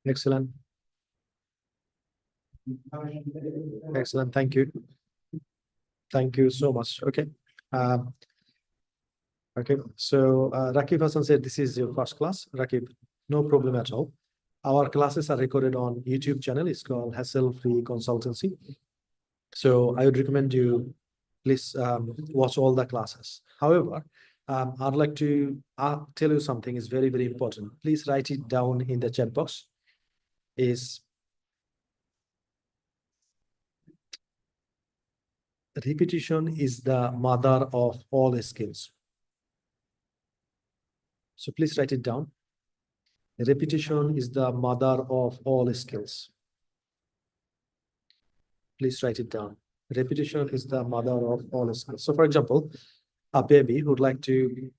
Excellent. Excellent. Thank you. Thank you so much. Okay. Okay. So Rakib Hassan said this is your first class. Rakib, no problem at all. Our classes are recorded on YouTube channel. It's called Hassle Free Consultancy. So I would recommend you please watch all the classes. However, I'd like to tell you something is very, very important. Please write it down in the chat box. Is repetition is the mother of all skills. So please write it down. Repetition is the mother of all skills. Please write it down. Repetition is the mother of all skills. So for example, a baby would like to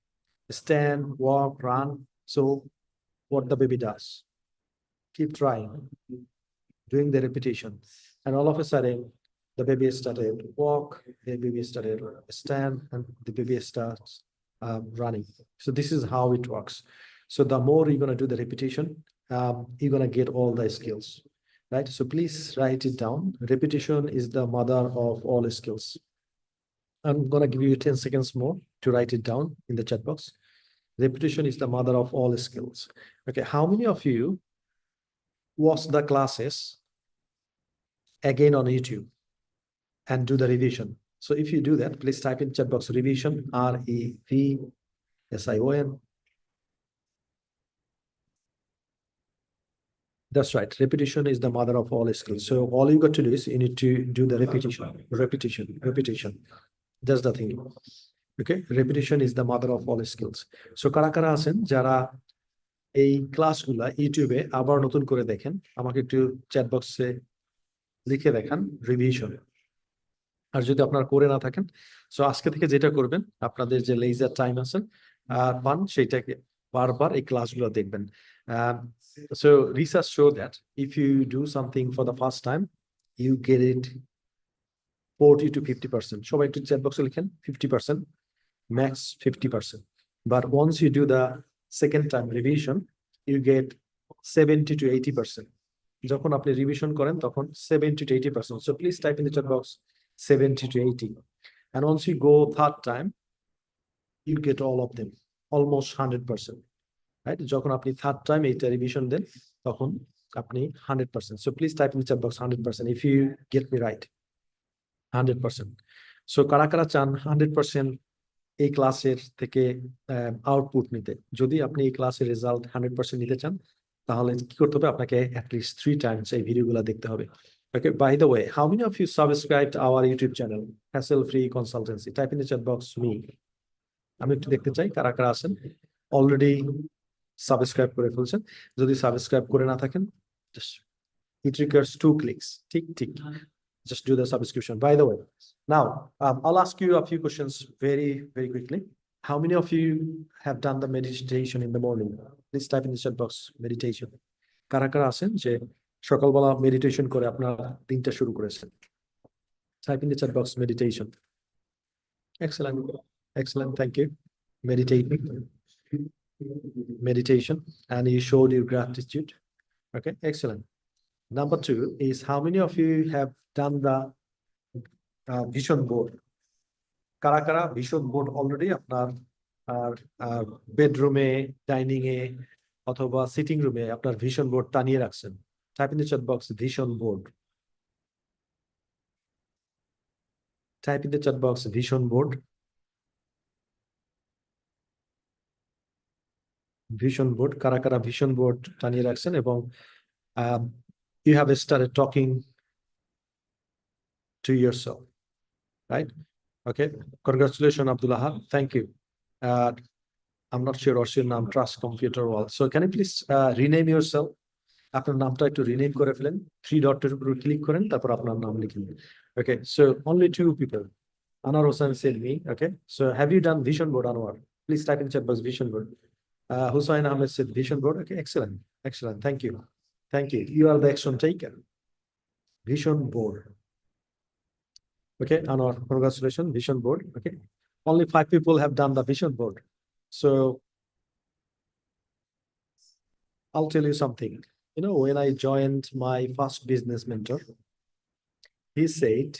stand, walk, run. So what the baby does? Keep trying, doing the repetition. And all of a sudden, the baby started walk, the baby started stand, and the baby starts running. So this is how it works. So the more you're going to do the repetition, you're going to get all the skills, right? So please write it down. Repetition is the mother of all skills. I'm going to give you 10 seconds more to write it down in the chat box. Repetition is the mother of all skills. Okay, how many of you watch the classes again on YouTube and do the revision? So if you do that, please type in chat box revision, REVSION. That's right. Repetition is the mother of all skills. So all you got to do is you need to do the repetition. That's the thing. Okay, repetition is the mother of all skills. So কারা কারা আছেন যারা এই ক্লাসগুলা ইউটিউবে আবার নতুন করে দেখেন, আমাকে একটু চ্যাট বক্সে লিখে দেখান রিভিশন। আর যদি আপনারা করে না থাকেন, সো আজকে থেকে যেটা করবেন, আপনাদের যে লেজার টাইম আছে পান, সেইটাকে বারবার এই ক্লাসগুলো দেখবেন। So research show that if you do something for the first time, you get it 40 to 50%. সবাই একটু চ্যাট বক্সে লিখেন 50%, max 50%. But once you do the second time revision, you get 70 to 80%. যখন আপনি রিভিশন করেন তখন 70 to 80%. So please type in the chat box 70 to 80. And once you go third time, you get all of them, almost 100%. Right? যখন আপনি third time এইটা revision দেন তখন আপনি 100%. So please type in the chat box 100% if you get me right. 100%. So কারা কারা চান 100% এই ক্লাসের থেকে আউটপুট নিতে? যদি আপনি এই ক্লাসের রেজাল্ট 100% নিতে চান, তাহলে কি করতে হবে? আপনাকে অ্যাটলিস্ট 3 টাইমস এই ভিডিওগুলো দেখতে হবে। Okay, by the way, how many of you subscribed our YouTube channel, Hassle Free Consultancy? Type in the chat box me. আমি একটু দেখতে চাই কারা কারা আছেন অলরেডি সাবস্ক্রাইব করে ফেলছেন। যদি সাবস্ক্রাইব করে না থাকেন, just it requires 2 clicks. Tick. Just do the subscription. By the way, now I'll ask you a few questions very, very quickly. How many of you have done the meditation in the morning? Please type in the chat box meditation. কারা কারা আছেন যে সকালবেলা meditation করে আপনার দিনটা শুরু করেছেন? Type in the chat box meditation. Excellent. Thank you. Meditation, and you showed your gratitude. Okay, excellent. Number 2 is how many of you have done the vision board? কারা কারা vision board already আপনার বেডরুমে, dining এ অথবা sitting রুমে আপনার vision board টানিয়ে রাখছেন? Type in the chat box vision board. Type in the chat box vision board. Vision board, কারা কারা vision board টানিয়ে রাখছেন এবং you have started talking to yourself, right? Okay, congratulations, Abdullah. Thank you. I'm not sure what's your name, Trust Computer World. So can you please rename yourself? আপনার নামটা একটু rename করে ফেলেন, 3 ডটের উপর ক্লিক করেন, তারপর আপনার নাম লিখেন। Okay, so only 2 people. Anwar Hussain said me. Okay, so have you done vision board, Anwar? Please type in chat box vision board. Hussain Ahmed said vision board. Okay, excellent. Thank you. You are the action taker. Vision board. Okay, Anwar, congratulations, vision board. Okay, only 5 people have done the vision board. So I'll tell you something. When I joined my first business mentor, he said,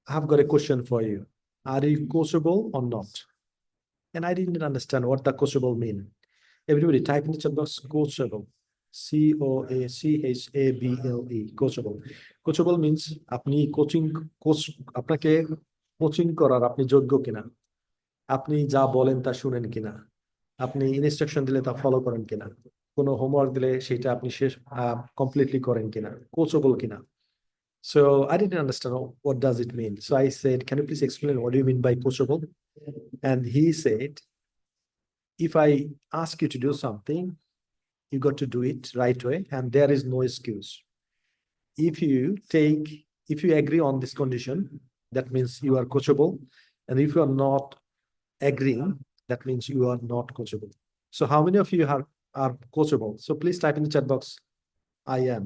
I've got a question for you. Are you coachable or not? And I didn't understand what the coachable mean. Everybody type in the chat box coachable. COACHABLE, coachable. Coachable means আপনি coach আপনাকে coaching করার আপনি যোগ্য কিনা, আপনি যা বলেন তা শুনেন কিনা, আপনি ইনস্ট্রাকশন দিলে তা ফলো করেন কিনা, কোনো হোমওয়ার্ক দিলে সেটা আপনি শেষ কমপ্লিটলি করেন কিনা, কোচেবল কিনা. So I didn't understand what does it mean. So I said, can you please explain what do you mean by coachable? And he said, if I ask you to do something, you got to do it right way, and there is no excuse. If you agree on this condition, that means you are coachable, and if you are not agreeing, that means you are not coachable. So how many of you are coachable? So please type in the chat box, I am.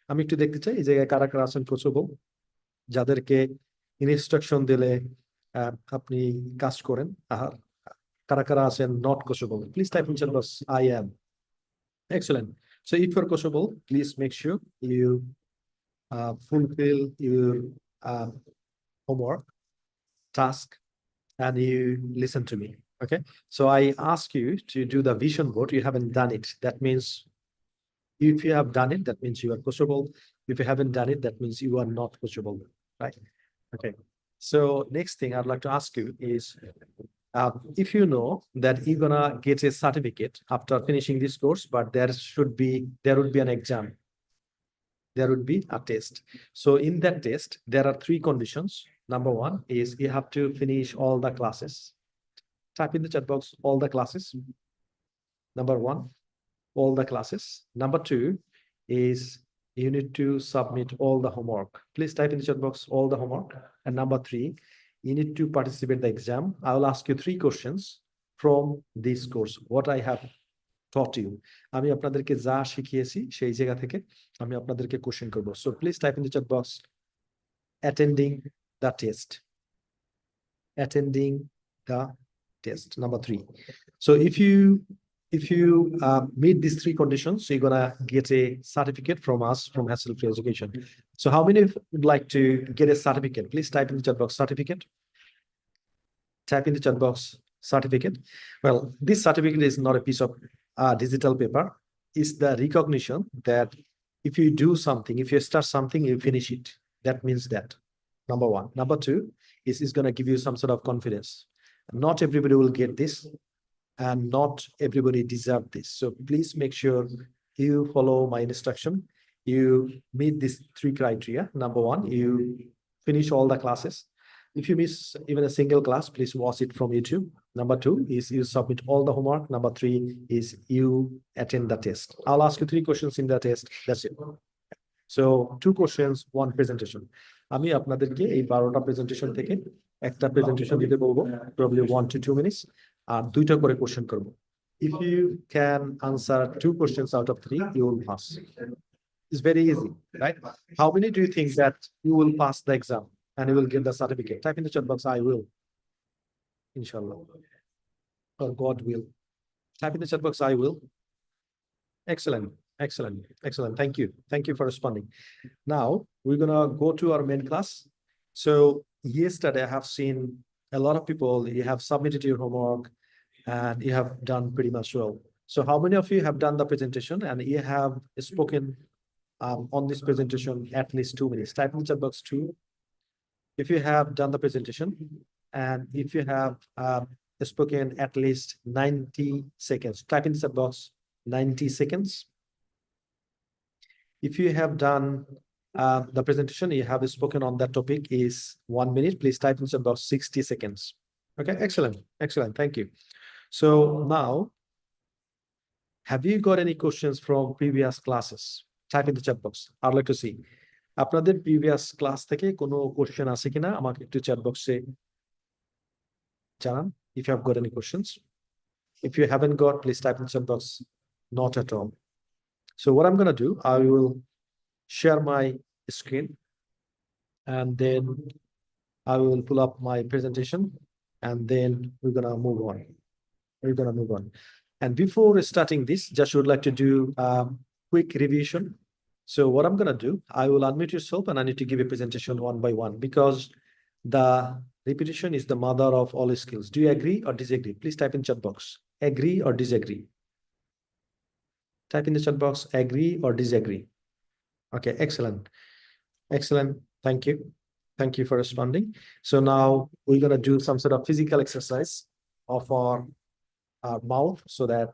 আমি একটু দেখতে চাই এই জায়গায় কারা কারা আছেন কোচেবল, যাদেরকে ইনস্ট্রাকশন দিলে আপনি কাজ করেন, আর কারা কারা আছেন not coachable. Please type in chat box I am. Excellent. So if you're coachable, please make sure you fulfill your homework task and you listen to me. Okay. So I ask you to do the vision board. You haven't done it. That means if you have done it, that means you are coachable. If you haven't done it, that means you are not coachable, right? Okay. So next thing I'd like to ask you is, if you know that you're gonna get a certificate after finishing this course, but there would be an exam. There would be a test. So in that test, there are 3 conditions. Number 1 is you have to finish all the classes. Type in the chat box, all the classes. Number 1, all the classes. Number 2 is you need to submit all the homework. Please type in the chat box, all the homework. And number 3, you need to participate in the exam. I will ask you 3 questions from this course, what I have taught you. আমি আপনাদেরকে যা শিখিয়েছি সেই জায়গা থেকে আমি আপনাদেরকে question করব. So please type in the chat box, attending the test. Attending the test. Number 3. So if you meet these 3 conditions, so you're gonna get a certificate from us, from Hassle Free Education. So how many would like to get a certificate? Please type in the chat box, certificate. Type in the chat box, certificate. Well, this certificate is not a piece of digital paper. It's the recognition that if you do something, if you start something, you finish it. That means that. Number 1. Number 2 is it's gonna give you some sort of confidence. Not everybody will get this, and not everybody deserve this. So please make sure you follow my instruction. You meet these 3 criteria. Number 1, you finish all the classes. If you miss even a single class, please watch it from YouTube. Number 2 is you submit all the homework. Number 3 is you attend the test. I'll ask you 3 questions in the test. That's it. So 2 questions, 1 presentation. আমি আপনাদেরকে এই 12টা presentation থেকে একটা presentation দিতে বলবো, probably 1 to 2 minutes, আর 2টা করে question করব. If you can answer 2 questions out of 3, you will pass. It's very easy, right? How many do you think that you will pass the exam and you will get the certificate? Type in the chat box, I will. Inshallah. Or God will. Type in the chat box, I will. Excellent. Excellent. Excellent. Thank you. Thank you for responding. Now we're gonna go to our main class. So yesterday I have seen a lot of people, you have submitted your homework and you have done pretty much well. So how many of you have done the presentation and you have spoken on this presentation at least 2 minutes? Type in the chat box 2. If you have done the presentation and if you have spoken at least 90 seconds, type in the chat box 90 seconds. If you have done the presentation, you have spoken on that topic is 1 minute, please type in about 60 seconds. Okay, excellent, excellent, thank you. So now, have you got any questions from previous classes? Type in the chat box. I'd like to see. আপনাদের previous class থেকে কোনো question আছে কিনা আমাকে একটু chat box এ জানান if you have got any questions. If you haven't got, please type in the chat box, not at all. So what I'm gonna do, I will share my screen and then I will pull up my presentation and then we're gonna move on. And before starting this, just would like to do a quick revision. So what I'm gonna do, I will unmute yourself and I need to give a presentation one by one because the repetition is the mother of all skills. Do you agree or disagree? Please type in chat box. Agree or disagree? Type in the chat box, agree or disagree. Okay, excellent. Excellent. Thank you. Thank you for responding. So now we're gonna do some sort of physical exercise of our mouth so that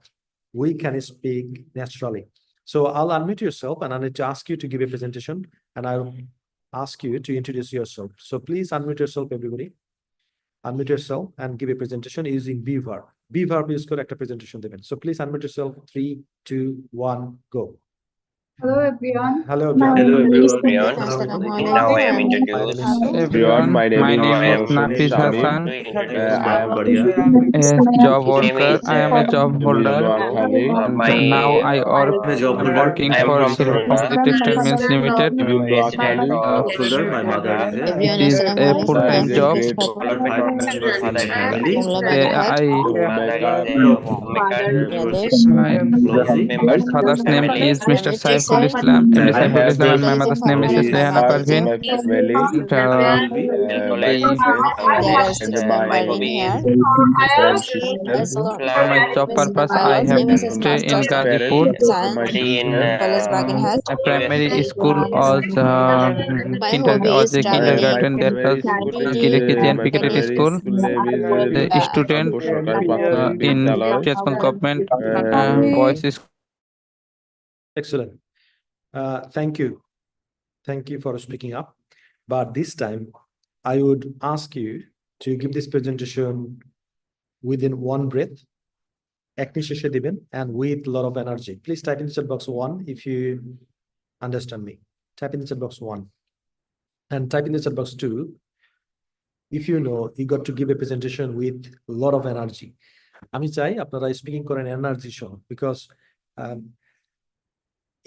we can speak naturally. So I'll unmute yourself and I need to ask you to give a presentation and I'll ask you to introduce yourself. So please unmute yourself, everybody. Unmute yourself and give a presentation using B verb. B verb use করে একটা presentation দেবেন. So please unmute yourself. 3, 2, 1, go. Hello everyone. Hello everyone. Hello everyone. Assalamualaikum. Now I am introduced. Everyone, my name is Nafiz Hassan, I am job worker. I am a job holder. Now I am working for Silver Composite Textile Mills Limited. It is a full-time job. My father's name is Mr. Saiful Islam, MD Saiful Islam, and my mother's name is Lehana Parveen. For my job purpose, I have to stay in Gazipur. My primary school was a kindergarten, that was Kilekiji and Piketty School. The student in Chespan Government Boys School. Excellent. Thank you. Thank you for speaking up. But this time, I would ask you to give this presentation within one breath, and with a lot of energy. Please type in the chat box 1 if you understand me. Type in the chat box 1. And type in the chat box 2 if you know you got to give a presentation with a lot of energy. আমি চাই আপনারা speaking করেন energy সহ because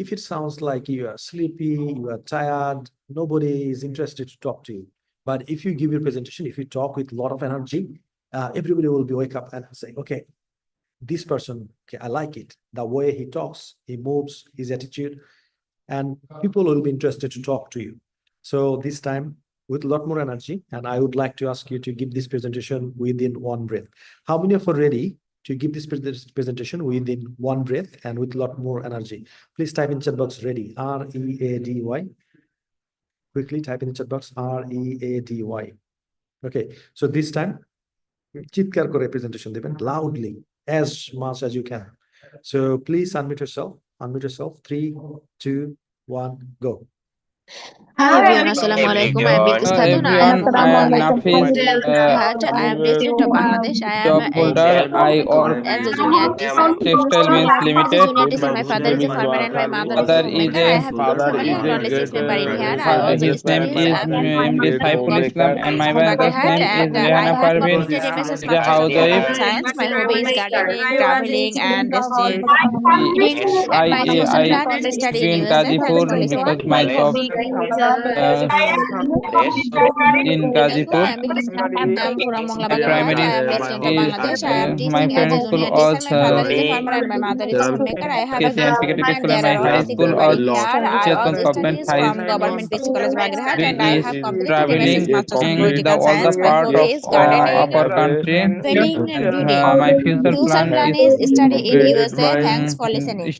if it sounds like you are sleepy, you are tired, nobody is interested to talk to you. But if you give your presentation, if you talk with a lot of energy, everybody will be wake up and say, okay, this person, okay, I like it. The way he talks, he moves, his attitude, and people will be interested to talk to you. So this time, with a lot more energy, and I would like to ask you to give this presentation within one breath. How many of you are ready to give this presentation within one breath and with a lot more energy? Please type in chat box ready, R-E-A-D-Y. Quickly type in the chat box, R-E-A-D-Y. Okay, so this time, chitkar kore presentation deben loudly, as much as you can. So please unmute yourself. Unmute yourself. 3, 2, 1, go. Hi everyone, Assalamualaikum. I am Bilkis Khatun. I am Nafiz, I am resident of Bangladesh. I am job holder. I work as a junior teacher. Textile Mills As a Limited. junior teacher, my father is a farmer and my mother is a homemaker. I have two family and only 6 members in here. I also His name is MD Saiful Islam and my mother's name is Lehana Parveen. She's a housewife. Science. My hobby is gardening, traveling, and reading. And my future plan is to study in In USA. Gazipur because my job in Gazipur. I am Bilkis Khatun. I am from Mongla My primary I am resident of Bangladesh. I am my teaching as a parents' school junior teacher. was My father is a farmer and my mother is a homemaker. I have a KC and girlfriend Piketty and School and there my are high 6 school members was in here. I Chespan also Government studies High. from Government PC College Bagherhat and I have completed MSc Masters in In Political all the Science. My part hobby of is gardening, our country. traveling and reading. My future Future plan plan is is study in to USA. Thanks for listening.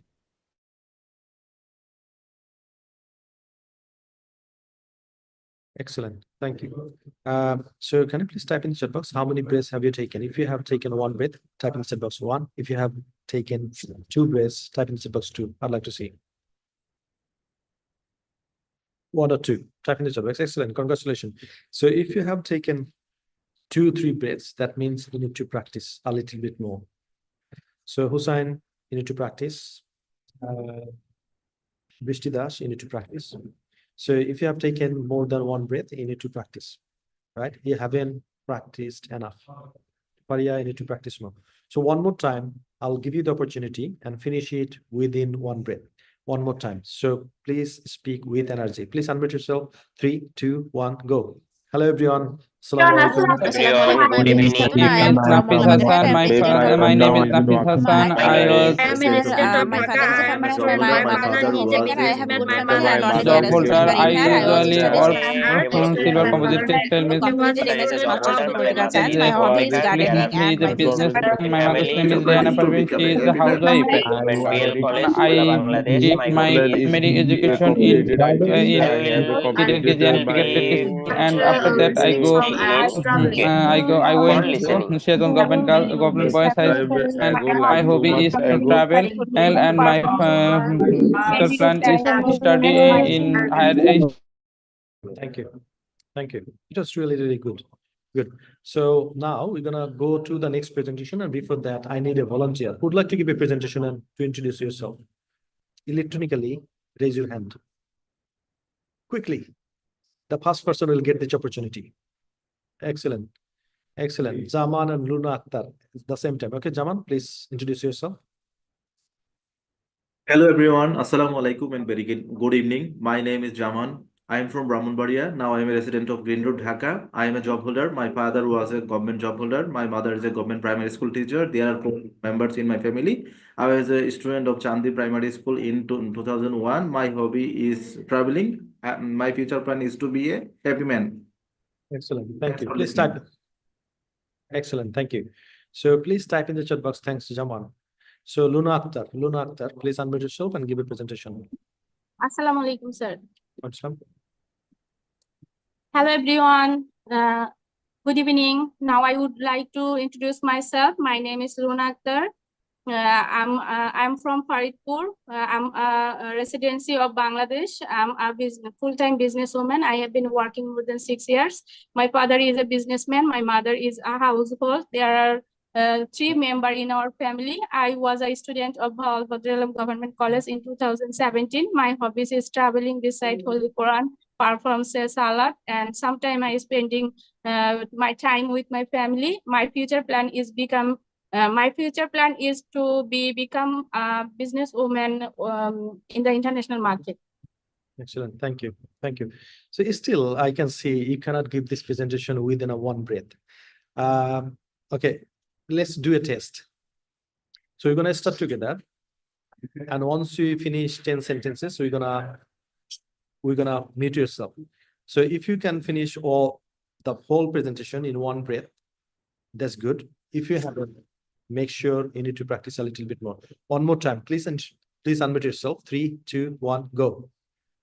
Excellent. Thank you. So can you please type in the chat box how many breaths have you taken? If you have taken one breath, type in the chat box 1. If you have taken 2 breaths, type in the chat box 2. I'd like to see 1 or 2. Type in the chat box. Excellent. Congratulations. So if you have taken 2, 3 breaths, that means you need to practice a little bit more. So Hussain, you need to practice. Bishti Das, you need to practice. So if you have taken more than 1 breath, you need to practice, right? You haven't practiced enough. Faria, you need to practice more. So one more time, I'll give you the opportunity and finish it within 1 breath. One more time. So please speak with energy. Please unmute yourself. 3, 2, 1, go. Hello, everyone. Assalamualaikum. Assalamualaikum. My name is Good Tuna. I am from Nafiz Muhammad Hassan. I'm My resident of father, my name is Dhaka. Nafiz Hassan. My I was my father is a permanent resident. My mother is an engineer. I have good mental and job knowledge holder. career I in her. I was usually studies work from silver composite textile mill. completed English Master's in Political Science. My He hobby is basically gardening he and is a my future business. plan is My mother's family. name is Rehana Parveen. She is a housewife. I did my primary education in KKG and pediatric school, and after that I went to Shetland government boys high school, and my hobby is to travel, and my future plan is to study in higher education. Thank you. Thank you. It was really, really good. Good. So now we're gonna go to the next presentation, and before that, I need a volunteer who'd like to give a presentation and to introduce yourself. Electronically, raise your hand. Quickly. The first person will get this opportunity. Excellent. Excellent. Zaman and Luna Akhtar, the same time. Okay, Zaman, please introduce yourself. Hello everyone, Assalamu alaikum and very good evening. My name is Jaman. I am from Brahmanbaria. Now I am a resident of Green Road, Dhaka. I am a job holder. My father was a government job holder. My mother is a government primary school teacher. There are 4 members in my family. I was a student of Chandi Primary School in 2001. My hobby is traveling. My future plan is to be a happy man. Excellent. Thank you. Please type. Excellent. Thank you. So please type in the chat box. Thanks, Jaman. So Luna Akhtar, please unmute yourself and give a presentation. Assalamualaikum, sir. Awesome. Hello, everyone. Good evening. Now I would like to introduce myself. My name is Luna Akhtar. I'm from Faridpur. I'm a residency of Bangladesh. I'm a full-time businesswoman. I have been working more than 6 years. My father is a businessman. My mother is a household. There are 3 members in our family. I was a student of Bhadrelam Government College in 2017. My hobbies is traveling beside Holy Quran, perform salat, and sometimes I spending my time with my family. My future plan is to become a businesswoman in the international market. Excellent. Thank you. Thank you. So still, I can see you cannot give this presentation within a one breath. Okay, let's do a test. So we're gonna start together, and once you finish 10 sentences, we're gonna mute yourself. So if you can finish the whole presentation in one breath, that's good. If you haven't, make sure you need to practice a little bit more. One more time, please, and please unmute yourself. 3, 2, 1, go.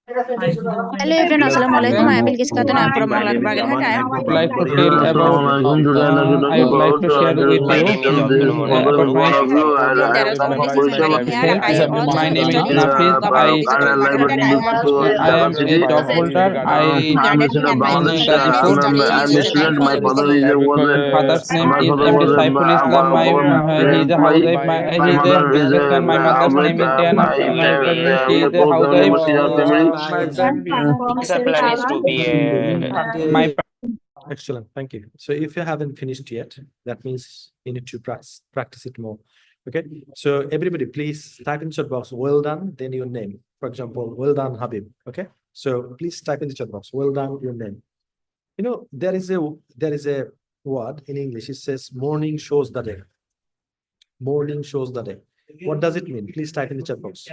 Hello everyone, Assalamualaikum. I am Bilkis Khatun. I am from Bagherhat. I am I would like to tell about. I would like to share with My name is Abdul you Mohammed about my. there are so many things happening here. I also My name is studied Nafiz. government digital marketing and I have I am a job holder. I gardening and my in future plan is to Gazipur. study English and Father's name is MD Saiful Islam. He is a housewife. He is a businessman. My mother's name is Diana. She is a housewife. future plan is to be a My Excellent. Thank you. So if you haven't finished yet, that means you need to practice it more. Okay. So everybody, please type in chat box, well done, then your name. For example, well done, Habib. Okay. So please type in the chat box, well done, your name. You know, there is a word in English. It says morning shows the day. Morning shows the day. What does it mean? Please type in the chat box.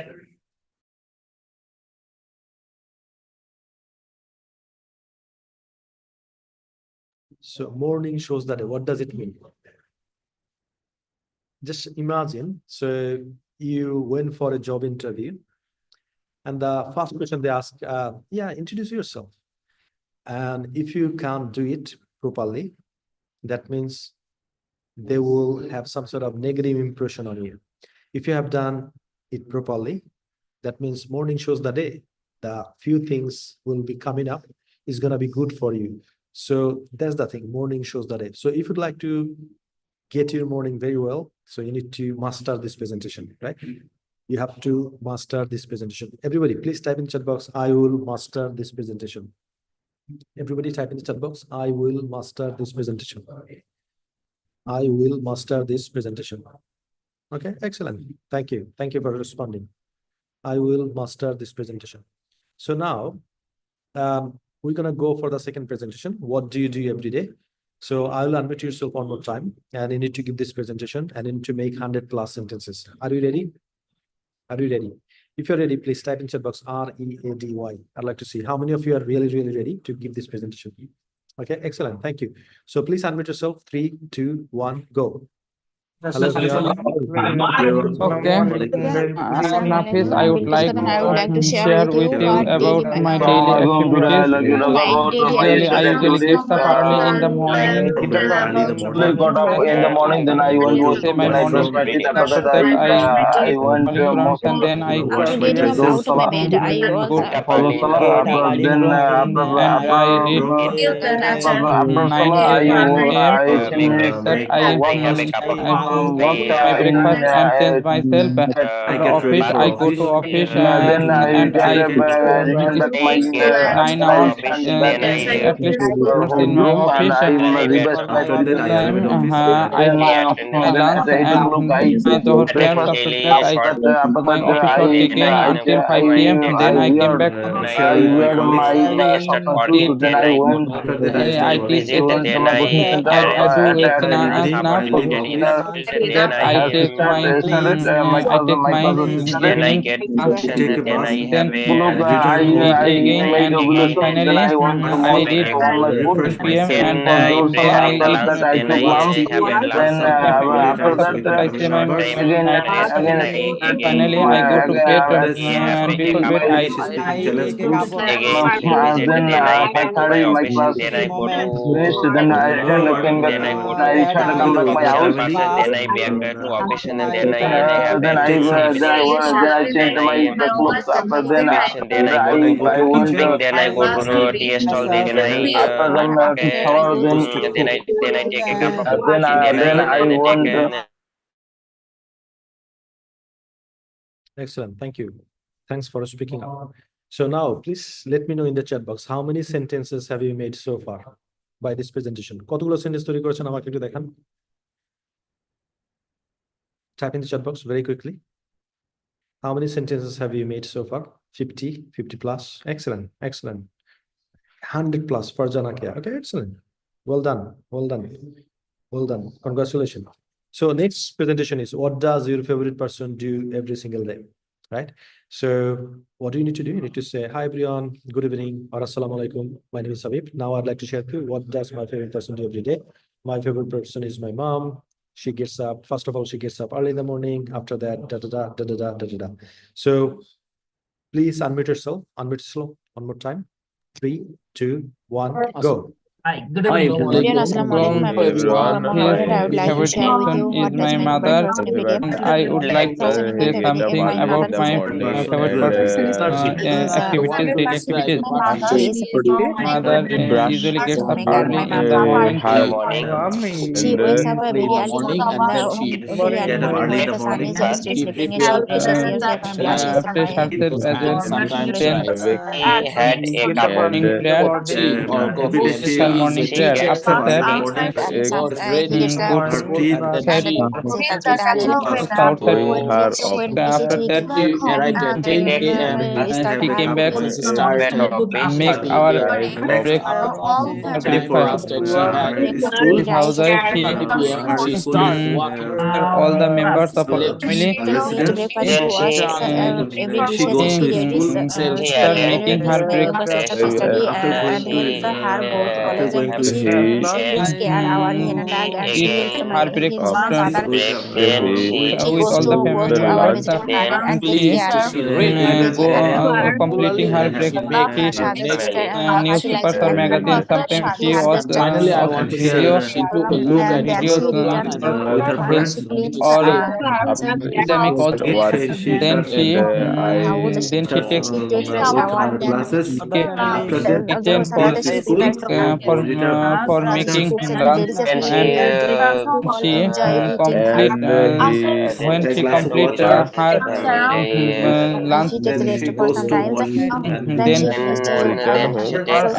So morning shows the day. What does it mean? Just imagine, so you went for a job interview, and the first question they ask, yeah, introduce yourself. And if you can't do it properly, that means they will have some sort of negative impression on you. If you have done it properly, that means morning shows the day. The few things will be coming up is going to be good for you. So that's the thing, morning shows the day. So if you'd like to get your morning very well, so you need to master this presentation, right? You have to master this presentation. Everybody, please type in chat box, I will master this presentation. Everybody type in the chat box, I will master this presentation. I will master this presentation. Okay, excellent. Thank you. Thank you for responding. I will master this presentation. So now, we're going to go for the second presentation. What do you do every day? So I will unmute yourself one more time, and you need to give this presentation, and you need to make 100+ sentences. Are you ready? Are you ready? If you're ready, please type in chat box READY. I'd like to see how many of you are really, really ready to give this presentation. Okay, excellent. Thank you. So please unmute yourself. 3, 2, 1, go. Hello, everyone. Okay. Nafis, I would like to share with you about my daily activities. Usually, I usually get up early in the morning. Early in the morning. got up in the morning, then I went Go to to my night morning. brush my teeth. reading. After After that, that, I went Holy Qurans, and then I Wash my go faces. to Salah. go Get up Follow early in the Salah. morning. and I read After 9 Salah, a.m. Make That breakfast. I I have a cup of work take my breakfast and change myself. I For the get ready office, for I go office. to office then I and I return back my take breakfast 9 for hours, office. Then I at least hours in my home and office. I back revise my After that, I Time, arrive at office. I then attend my the then lunch at 8 o'clock and my I Zohar prayers. attend breakfast. After daily that, I short After my that office work again until 5 p.m. Then I came back. Share with my wear colleagues. my start soccer working. shoes. Then Then I I go went. After that, I to start I working. take visit. Then I I do at it After evening, enough. I leave office. then I I started I take my my cousin sister. then I evening get You function. take a Then bus, I have then a return home, eat I again make and ovulation. Then finally I went to the I mosque read on my food. 10 refresh p.m. myself. and then I After pray I eat that, class. I Then took I lunch. have a Have Then lunch. some quality after times that, with my I family say my members. again, Rest. Then again, I again finally I go to bed. This have a Before cup bed of I English speaking challenge course. again visit. then Then I back to my 5:30, my office. class Then I go finished. to Then I Whenever you returned, are came back. then I go Then to I tried to come together back with my your house. breakfast. family, Then I back to office. And then I have Then a I take some then I then changed my I clothes. After then then I go to I went evening. Then I go to tea stall. Then I after then took to shower. goes to then cook. I take a cup of coffee. Then I went. Excellent. Thank you. Thanks for speaking up. So now, please let me know in the chat box how many sentences have you made so far by this presentation. কতগুলো sentence তৈরি করেছেন আমাকে একটু দেখান। Type in the chat box very quickly. How many sentences have you made so far? 50, 50 plus. Excellent, excellent. 100 plus for Janakia. Okay, excellent. Well done, well done, well done. Congratulations. So next presentation is, what does your favorite person do every single day? Right? So what do you need to do? You need to say, hi everyone, good evening, or assalamu alaikum. My name is Habib. Now I'd like to share with you, what does my favorite person do every day? My favorite person is my mom. She gets up, first of all, she gets up early in the morning. After that, da da da da da da da da. So please unmute yourself. Unmute yourself one more time. 3, 2, 1, go. Hi, good evening. Assalamualaikum. I'm everyone. Mohammed. I would like to Favorite share with person you is what does my my mother, favorite person every day. and I would like to say something about my favorite activities, daily activities. She is a pretty Mother usually gets up early in the morning. in the morning. She wakes up very early very early Get up morning early in when the the sun morning. is still sleeping and she brushes herself and brushes Fresh my herself as well. Then He had a cup of morning prayer. Every day she Her morning she prayer. gets After up early that, in the morning. and some he takes go Her teeth. outside. so when he After that, Have she a came cup back, of back to office. make our next day for breakfast. school. This housewife, she Her school is all the members of our family. residence. Then she every She dishes goes that to she school. Start attend making her breakfast. to study After going and to help her go to college going and to she takes care our Hina dog and she Eat helps her his breakfast father. with then She with goes all to the family our members. visitor garden and She takes care go and completing her breakfast. She other sister she likes newspapers to or help her magazines. Sometimes the she other watch and video share and then she videos returns to with her her friends. discipline or Islamic also. Again, she Then starts she takes rest with hour her then classes. After that, kitchen those for other she prepares the food for making cooks and lunch, there is a then period she that she enjoy eating complete when take a she glass of complete water. her lunch. he takes rest She for goes some to times wash and then Then she finishes then she takes and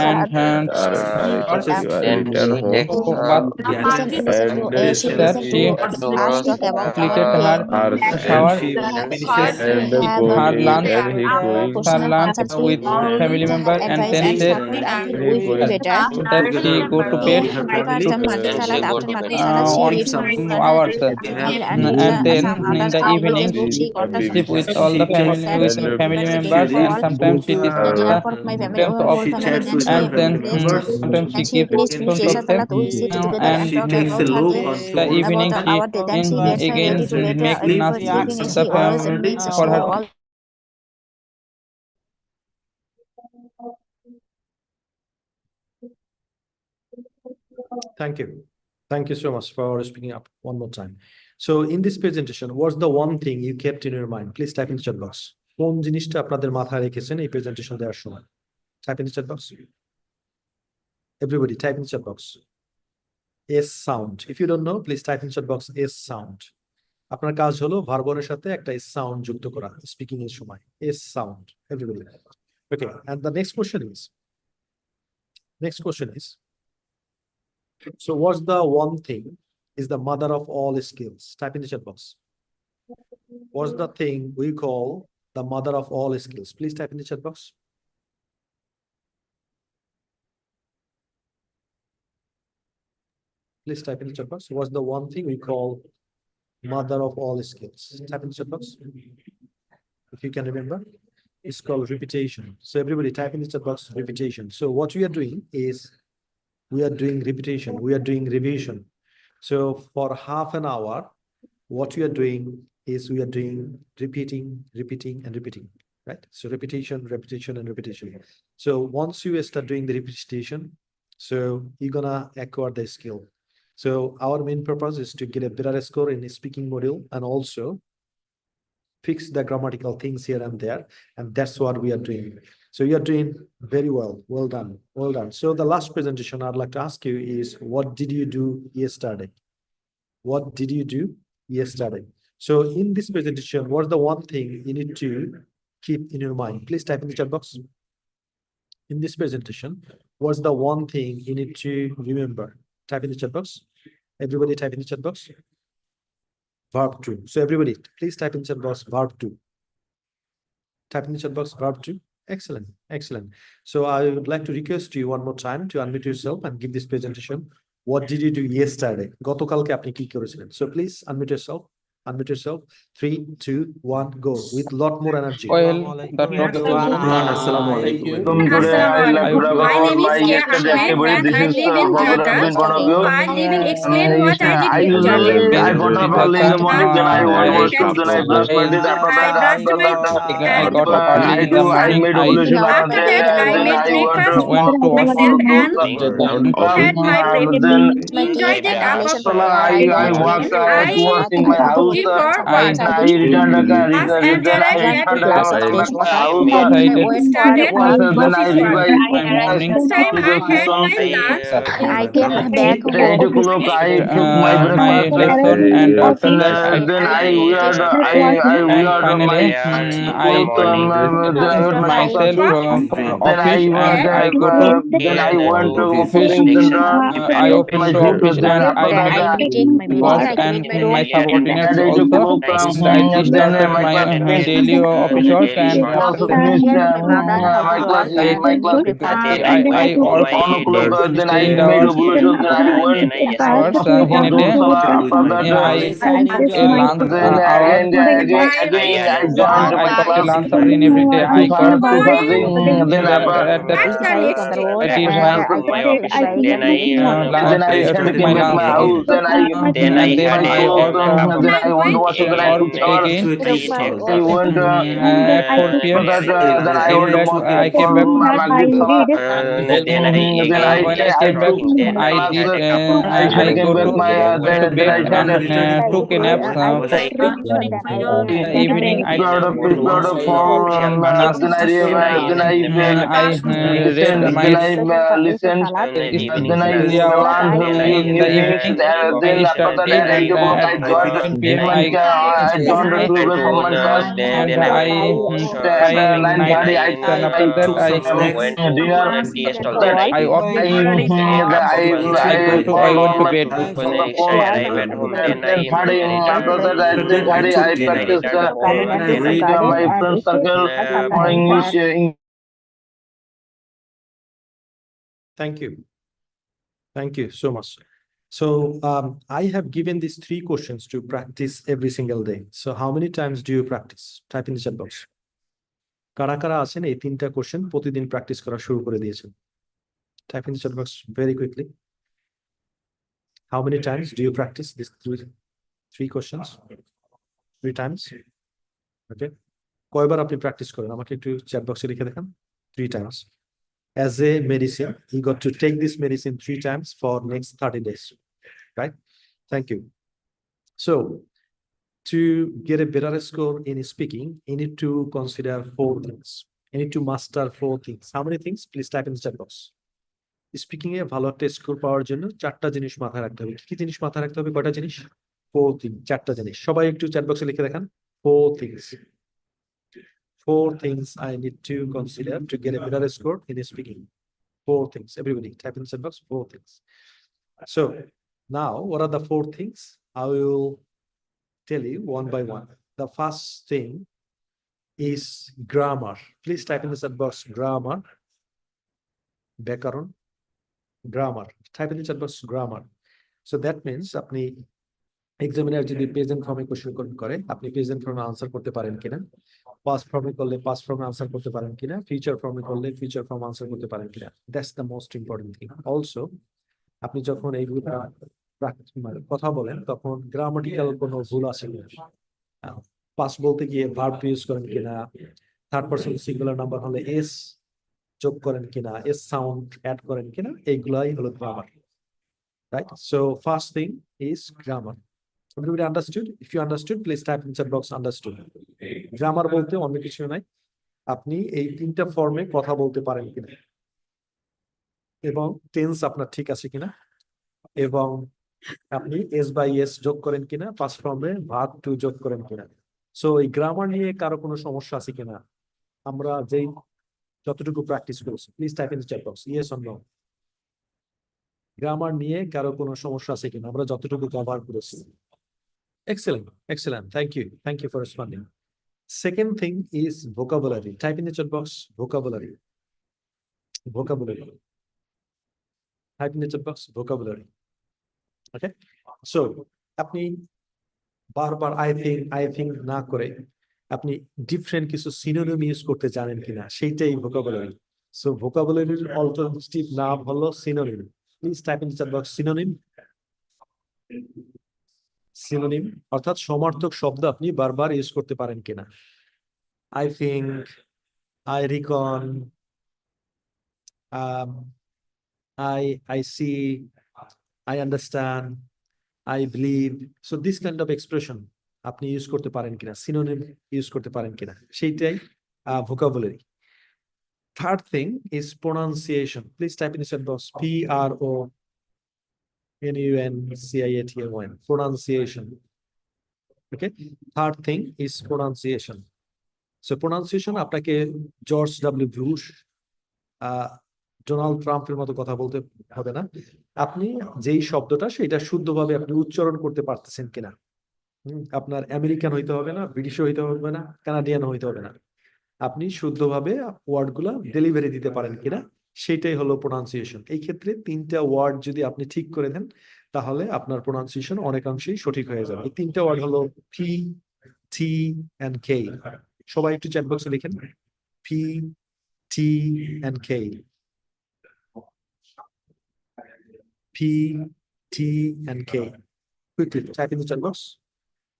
then she takes listen she and listen to to us roast talk about our completed her and shower, she finishes have her lunch, question and answers with family member, and advice then and say support until we feel better that he go to bed we have breakfast family. and Monday Then she salad, go after to Monday bed. salad, she Eat reads some Monday food. hours, We have and and then some in others the are evening just she got the sleep with subscription all the she checks that family but again members, she and for reads sometimes she books, dinner for my family dreams of, whole she family, chats then with she her and then family replaced members. sometimes she and she keep replaced me phones of Kesha them, Salat. We sit together And and and she talk takes a about her look day, on the phone evening about she our day. Then she gets again ready together. make make sleep Everybody with eating, and the she always family makes for her. all. Thank you. Thank you so much for speaking up one more time. So in this presentation, what's the one thing you kept in your mind? Please type in the chat box. কোন জিনিসটা আপনাদের মাথায় রেখেছেন এই presentation দেওয়ার সময়? Type in the chat box. Everybody type in the chat box. S sound. If you don't know, please type in the chat box S sound. আপনার কাজ হলো ভার্বনের সাথে একটা S sound যুক্ত করা স্পিকিং এর সময়। S sound. Everybody. Okay. And the next question is, so what's the one thing is the mother of all skills? Type in the chat box. What's the thing we call the mother of all skills? Please type in the chat box. Please type in the chat box. What's the one thing we call mother of all skills? Type in the chat box. If you can remember, it's called repetition. So everybody type in the chat box repetition. So what we are doing is we are doing repetition. We are doing revision. So for half an hour, what we are doing is we are doing repeating, and repeating, right? So repetition, and repetition. So once you start doing the repetition, so you're gonna acquire the skill. So our main purpose is to get a better score in the speaking module and also fix the grammatical things here and there. And that's what we are doing. So you are doing very well. Well done. Well done. So the last presentation I'd like to ask you is, what did you do yesterday? What did you do yesterday? So in this presentation, what's the one thing you need to keep in your mind? Please type in the chat box. In this presentation, what's the one thing you need to remember? Type in the chat box. Everybody type in the chat box. Verb 2. So everybody, please type in the chat box verb 2. Type in the chat box verb 2. Excellent, excellent. So I would like to request you one more time to unmute yourself and give this presentation. What did you do yesterday? গতকালকে আপনি কি করেছিলেন? So please unmute yourself. Unmute yourself. 3, 2, 1, go with lot more energy. Well, the Assalamu alaikum. Today I would like to talk My about name my is Kia yesterday Ahmed activity. and This I is live in from Dhaka. the point of view. I live in explain what I did I yesterday. usually I got up early in the morning, then I After wash that, up, then I brush my teeth. After I that, brushed my teeth I and got up early I in the do I morning. made I evolution. after that I Then made I breakfast went to wash myself and had my breakfast. then Enjoy the cup of Salah, I walked I towards in my house. before I work. Then I returned the car. Once and Then I arrived at returned the car back to my house. decided started Then I office did work. my morning This time to I the had system. my lunch in I came back At home. 8 o'clock, I took my my breakfast. lesson, and after And that then I weared and my finally school I then I wear my house myself shoes. for Then I office, and went I go to then I went to office. coaching center. I open My to shoes. office, Then and after I that, met I take my boss medicine, I and clean my my room. subordinates at 8 also, o'clock, and I then started my my class finished. daily office work. And I also after finished My brother how to my class wash and my give class breakfast. I work 1 o'clock. Then I 8 made hours evolution. Then I went hours in a to day. Salah. After that, I a lunch then hour. I joined I my got a class. lunch hour in every day. I got Two thousand. Then at that What's the next on the step? road that is and my I got the bike. Then I took came my back lunch my hour, house. Then I and keep then my I clothes. worked Then I want to wash it. Then I took shower. again I went at 4 p.m. that. Then I Came went to back. mosque I came for back. Maghrib Salah. Then When I I came back, took I classes. did. I I came go back to my went to then bed I and started took a nap. I take repetition, then I went In the evening, I prepared for nas- then I read then my I listened. Then I India hour. learned In the evening, then I after that studied, at 8 and o'clock at I joined 7 p.m. my I joined the I 12 from my class. and I At I night 9:30 and I after that took dinner. After that I op I went to bed. from the phone. At 10:30 after that at 10:30 I practiced with my friend circle for English. Thank you. Thank you so much. So I have given these 3 questions to practice every single day. So how many times do you practice? Type in the chat box. কারা কারা আছেন এই 3টা question প্রতিদিন practice করা শুরু করে দিয়েছেন? Type in the chat box very quickly. How many times do you practice these 3 questions? 3 times. Okay. কয়বার আপনি প্র্যাকটিস করেন আমাকে একটু চ্যাট বক্সে লিখে দেখান। 3 times. As a medicine, you got to take this medicine 3 times for next 30 days. Right? Thank you. So, to get a better score in speaking, you need to consider 4 things. You need to master 4 things. How many things? Please type in the chat box. Speaking এ ভালো একটা score পাওয়ার জন্য 4টা জিনিস মাথায় রাখতে হবে। কি জিনিস মাথায় রাখতে হবে? কয়টা জিনিস? 4 things, 4টা জিনিস। সবাই একটু চ্যাট বক্সে লিখে দেখান। 4 things. 4 things I need to consider to get a better score in speaking. 4 things. Everybody type in the chat box. 4 things. So now, what are the 4 things? I will tell you one by one. The first thing is grammar. Please type in the chat box grammar. ব্যাকরণ, grammar. Type in the chat box grammar. So that means আপনি examiner যদি present ফর্মে question করে আপনি present ফর্মে answer করতে পারেন কিনা, পাস্ট ফর্মে করলে পাস্ট ফর্মে আনসার করতে পারেন কিনা, ফিউচার ফর্মে করলে ফিউচার ফর্ম আনসার করতে পারেন কিনা। That's the most important thing. Also আপনি যখন এইগুলো কথা বলেন তখন গ্রামাটিক্যাল কোনো ভুল আছে কিনা, পাস্ট বলতে গিয়ে ভার্ব ইউজ করেন কিনা, থার্ড পারসন সিঙ্গুলার নাম্বার হলে এস যোগ করেন কিনা, এস সাউন্ড অ্যাড করেন কিনা, এইগুলাই হলো grammar. Right? So first thing is grammar. Everybody understood? If you understood, please type in chat box understood. Grammar বলতে অন্য কিছু নাই, আপনি এই 3টা ফর্মে কথা বলতে পারেন কিনা, এবং টেন্স আপনার ঠিক আছে কিনা, এবং আপনি এস বাই এস যোগ করেন কিনা, পাস্ট ফর্মে ভার্ব টু যোগ করেন কিনা। সো এই গ্রামার নিয়ে কারো কোনো সমস্যা আছে কিনা, আমরা যেই যতটুকু প্র্যাকটিস করেছি, please type in chat box yes or no. Grammar নিয়ে কারো কোনো সমস্যা আছে কিনা আমরা যতটুকু কভার করেছি? Excellent, excellent. Thank you for responding. Second thing is vocabulary. Type in the chat box vocabulary. Vocabulary. Type in the chat box vocabulary. Okay. So, আপনি বারবার I think না করে আপনি ডিফারেন্ট কিছু সিনোনিম ইউজ করতে জানেন কিনা সেইটাই vocabulary. So, vocabulary অল্টারনেটিভ নাম হলো synonym. Please type in the chat box synonym. Synonym অর্থাৎ সমার্থক শব্দ আপনি বারবার ইউজ করতে পারেন কিনা। I think, I reckon, I see, I understand, I believe. So this kind of expression আপনি ইউজ করতে পারেন কিনা, সিনোনিম ইউজ করতে পারেন কিনা, সেইটাই vocabulary. Third thing is pronunciation. Please type in the chat box PRONUNCIATION. Pronunciation. Okay. Third thing is pronunciation. So pronunciation আপনাকে George W Bush, Donald ট্রাম্পের মতো কথা বলতে হবে না, আপনি যেই শব্দটা সেটা শুদ্ধভাবে আপনি উচ্চারণ করতে পারতেছেন কিনা। আপনার আমেরিকান হইতে হবে না, ব্রিটিশ হইতে হবে না, কানাডিয়ান হইতে হবে না, আপনি শুদ্ধভাবে ওয়ার্ড গুলা ডেলিভারি দিতে পারেন কিনা, সেটাই হলো প্রোনাউন্সিয়েশন। এই ক্ষেত্রে 3টা ওয়ার্ড যদি আপনি ঠিক করে দেন তাহলে আপনার প্রোনাউন্সিয়েশন অনেকাংশেই সঠিক হয়ে যাবে। এই 3টা ওয়ার্ড হলো পি, টি এন্ড কে। সবাই একটু চ্যাট বক্সে লিখেন P, T and K. P, T and K. Quickly type in the chat box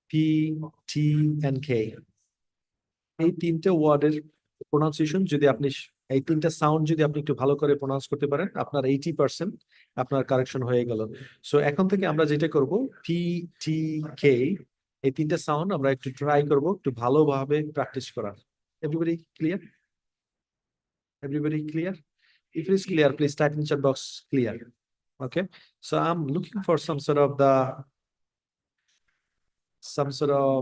P, T and K. এই 3টে ওয়ার্ডের প্রোনাউন্সিয়েশন যদি আপনি এই 3টা সাউন্ড যদি আপনি একটু ভালো করে প্রোনাউন্স করতে পারেন আপনার 80% আপনার কারেকশন হয়ে গেল। সো এখন থেকে আমরা যেটা করব পি, টি, কে, এই 3টা সাউন্ড আমরা একটু ট্রাই করব একটু ভালোভাবে প্র্যাকটিস করার। Everybody clear? Everybody clear? If it is clear, please type in the chat box clear. Okay. So I'm looking for some sort of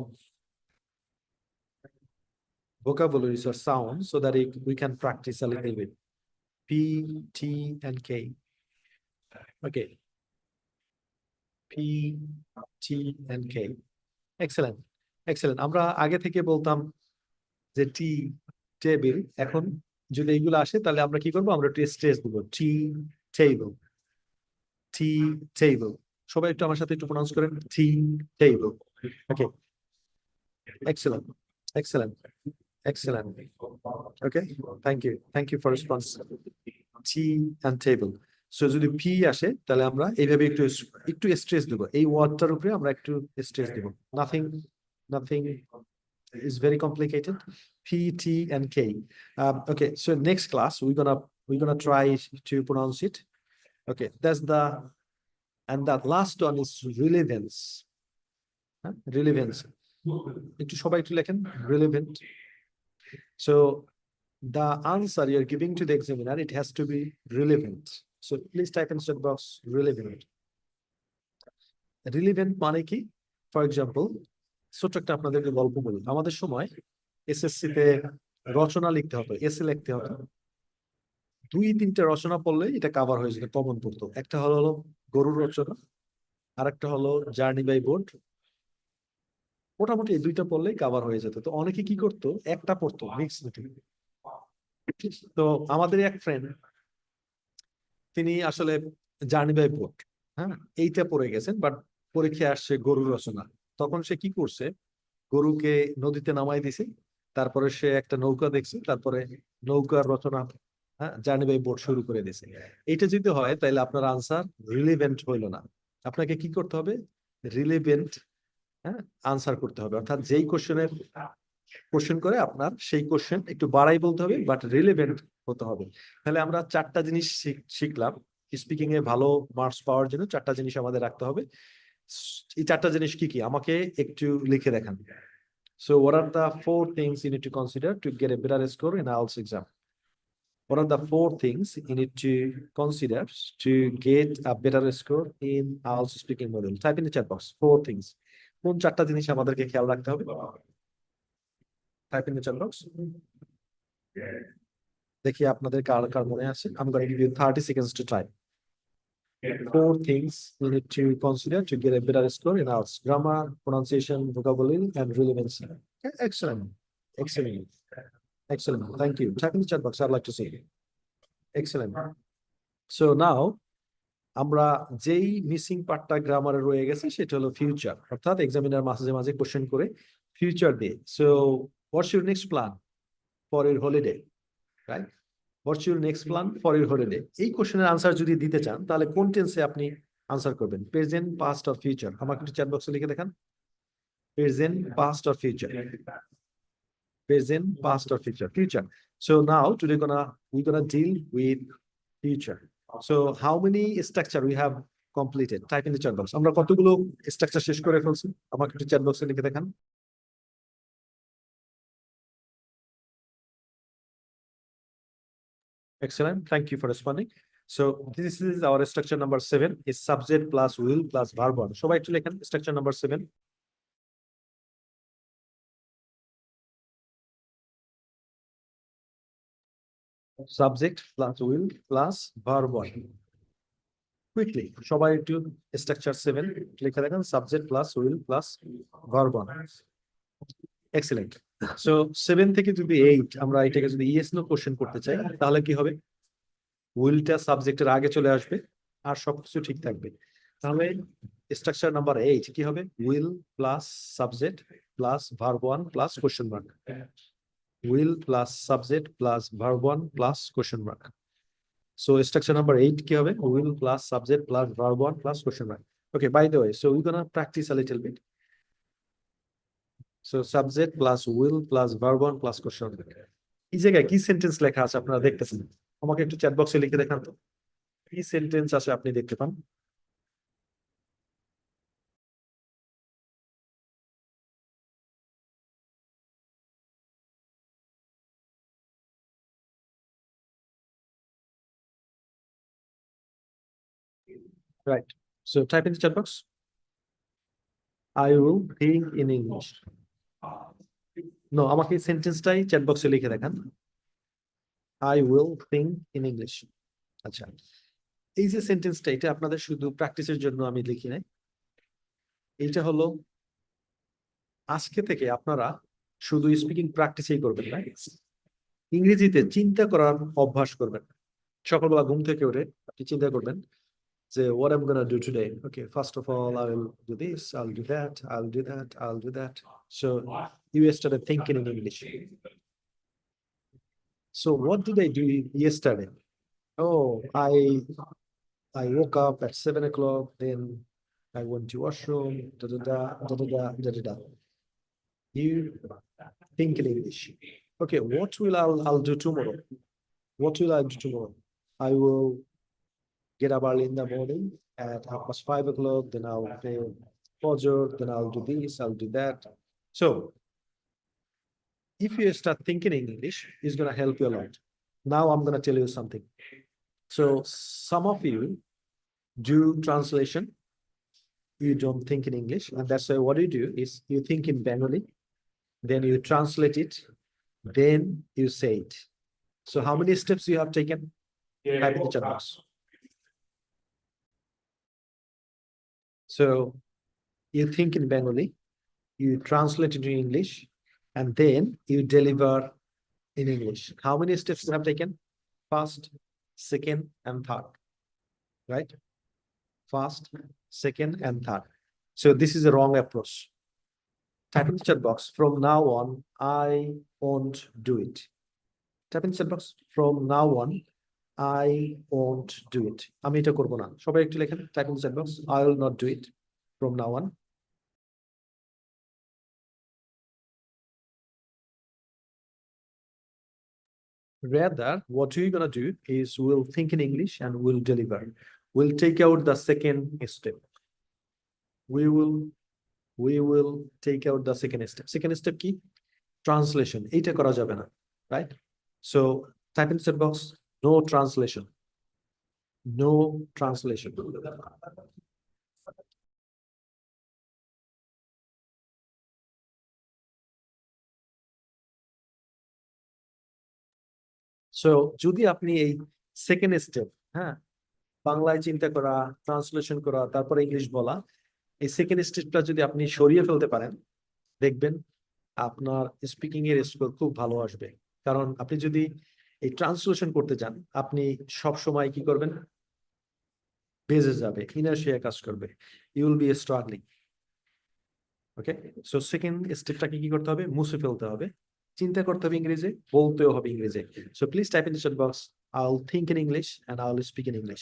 vocabularies or sounds so that we can practice a little bit. P, T, and K. Okay. P, T, and K. Excellent. Excellent. আমরা আগে থেকে বলতাম যে টি table, এখন যদি এইগুলো আসে তাহলে আমরা কি করবো, আমরা স্ট্রেস দিব টি টেবিল, tea table. সবাই একটু আমার সাথে একটু প্রনাউন্স করেন, tea table. Okay. Excellent. Excellent. Excellent. Okay. Thank you for response. Tea and table. So যদি P আসে তাহলে আমরা এইভাবে একটু স্ট্রেস দেব, এই ওয়ার্ডটার উপরে আমরা একটু স্ট্রেস দেব। Nothing is very complicated. P, T, and K. Okay, so next class we're gonna try to pronounce it. Okay, and that last one is relevance. Relevance. একটু সবাই একটু লেখেন relevant. So the answer you're giving to the examiner, it has to be relevant. So please type in chat box relevant. Relevant মানে কি? For example, ছোট্ট একটা আপনাদেরকে গল্প বলি। আমাদের সময় এসএসসি তে রচনা লিখতে হতো, এসে লিখতে হতো। 2-3টে রচনা পড়লে এটা কভার হয়ে যেত, কমন পড়তো। একটা হলো গরুর রচনা, আর একটা হলো জার্নি বাই বোট। মোটামুটি এই 2টা পড়লেই কভার হয়ে যেত। তো অনেকে কি করতো, একটা পড়তো মিক্স নিতে। তো আমাদের এক ফ্রেন্ড, তিনি আসলে জার্নি বাই বোট, হ্যাঁ, এইটা পড়ে গেছেন, বাট পরীক্ষায় আসছে গরুর রচনা। তখন সে কি করছে, গরুকে নদীতে নামাই দিছে, তারপরে সে একটা নৌকা দেখছে, তারপরে নৌকার রচনা, হ্যাঁ, জার্নি বাই বোট শুরু করে দিয়েছে। এইটা যদি হয় তাহলে আপনার আনসার রিলেভেন্ট হইলো না। আপনাকে কি করতে হবে, রিলেভেন্ট, হ্যাঁ, আনসার করতে হবে। অর্থাৎ যেই কোশ্চেন করে আপনার সেই কোশ্চেন একটু বাড়াই বলতে হবে, বাট রিলেভেন্ট হতে হবে। তাহলে আমরা 4টা জিনিস শিখলাম স্পিকিং এ ভালো মার্কস পাওয়ার জন্য। 4টা জিনিস আমাদের রাখতে হবে। এই 4টা জিনিস কি কি আমাকে একটু লিখে দেখান। So what are the 4 things you need to consider to get a better score in IELTS exam? What are the 4 things you need to consider to get a better score in IELTS speaking module? Type in the chat box 4 things. কোন 4টা জিনিস আমাদেরকে খেয়াল রাখতে হবে? Type in the chat box. দেখি আপনাদের কার মনে আছে। I'm going to give you 30 seconds to type. 4 things you need to consider to get a better score in IELTS: grammar, pronunciation, vocabulary, and relevancy. Okay, excellent. Thank you. Type in the chat box. I'd like to see. Excellent. So now আমরা যেই missing পার্টটা গ্রামারে রয়ে গেছে সেটা হলো future, অর্থাৎ examiner মাঝে মাঝে কোশ্চেন করে ফিউচার দিয়ে। So what's your next plan for your holiday, right? What's your next plan for your holiday, এই কোশ্চেনের আনসার যদি দিতে চান তাহলে কোন টেন্সে আপনি আনসার করবেন, প্রেজেন্ট, পাস্ট অর ফিউচার? আমাকে একটু চ্যাট বক্সে লিখে দেখান। Present, past or future? Present, past, or future? Future. So now today we're gonna deal with future. So how many structure we have completed? Type in the chat box. আমরা কতগুলো structure শেষ করে ফেলছি? আমাকে একটু চ্যাট বক্সে লিখে দেখান। Excellent. Thank you for responding. So this is our structure number 7, is subject plus will plus verb 1. সবাই একটু লেখেন structure number 7. Subject plus will plus verb 1. Quickly, সবাই একটু structure 7 লিখে দেখেন, subject plus will plus verb 1. Excellent. So 7 থেকে যদি 8 আমরা এটাকে যদি yes no কোশ্চেন করতে চাই তাহলে কি হবে, উইলটা সাবজেক্টের আগে চলে আসবে আর সবকিছু ঠিক থাকবে। তাহলে স্ট্রাকচার নাম্বার 8 কি হবে, will plus subject plus verb 1 plus question mark. Will plus subject plus verb 1 plus question mark. So structure number 8 কি হবে, will plus subject plus verb 1 plus question mark. Okay, by the way, so we're gonna practice a little bit. So subject plus will plus verb 1 plus question mark. এই জায়গায় কি sentence লেখা আছে আপনারা দেখতেছেন? আমাকে একটু চ্যাট বক্সে লিখে দেখান তো, কি সেন্টেন্স আছে আপনি দেখতে পান? Right. So type in the chat box. I will think in English. No, আমাকে সেন্টেন্সটাই চ্যাট বক্সে লিখে দেখান। I will think in English. আচ্ছা, এই যে সেন্টেন্সটা, এটা আপনাদের শুধু প্র্যাকটিসের জন্য আমি লিখি নাই। এইটা হলো আজকে থেকে আপনারা শুধু স্পিকিং প্র্যাকটিসই করবেন না, ইংরেজিতে চিন্তা করার অভ্যাস করবেন। সকালবেলা ঘুম থেকে উঠে আপনি চিন্তা করবেন say what I'm gonna do today. Okay, first of all, I will do this, I'll do that, I'll do that, I'll do that. So you started thinking in English. So what did I do yesterday? Oh, I woke up at 7 o'clock, then I went to washroom, da da da da da da da da da. You think in English. Okay, what will I'll do tomorrow? What will I do tomorrow? I will get up early in the morning at 5:30 o'clock, then I'll pray Fajr, then I'll do this, I'll do that. So if you start thinking in English, it's gonna help you a lot. Now I'm gonna tell you something. So some of you do translation, you don't think in English, and that's why what you do is you think in Bengali, then you translate it, then you say it. So how many steps you have taken? Type in the chat box. So you think in Bengali, you translate it in English, and then you deliver in English. How many steps you have taken? First, second, and third, right? First, second, and third. So this is a wrong approach. Type in the chat box. From now on, I won't do it. Type in the chat box. From now on, I won't do it. আমি এটা করব না। সবাই একটু লেখেন। Type in the chat box. I will not do it from now on. Rather, what we're gonna do is we'll think in English and we'll deliver. We'll take out the second step. We will take out the second step. Second step কি? Translation. এটা করা যাবে না, right? So type in the chat box. No translation. No translation. So যদি আপনি এই second step, হ্যাঁ, বাংলায় চিন্তা করা, ট্রান্সলেশন করা, তারপরে ইংলিশ বলা, এই সেকেন্ড স্টেপটা যদি আপনি সরিয়ে ফেলতে পারেন, দেখবেন আপনার স্পিকিং এর স্কোর খুব ভালো আসবে। কারণ আপনি যদি এই ট্রান্সলেশন করতে চান, আপনি সব সময় কি করবেন? বেজে যাবে, ইনার্শিয়া কাজ করবে, you will be struggling. Okay, so second স্টেপটাকে কি করতে হবে? মুছে ফেলতে হবে, চিন্তা করতে হবে ইংরেজি, বলতেও হবে ইংরেজি। So please type in the chat box, I will think in English and I will speak in English.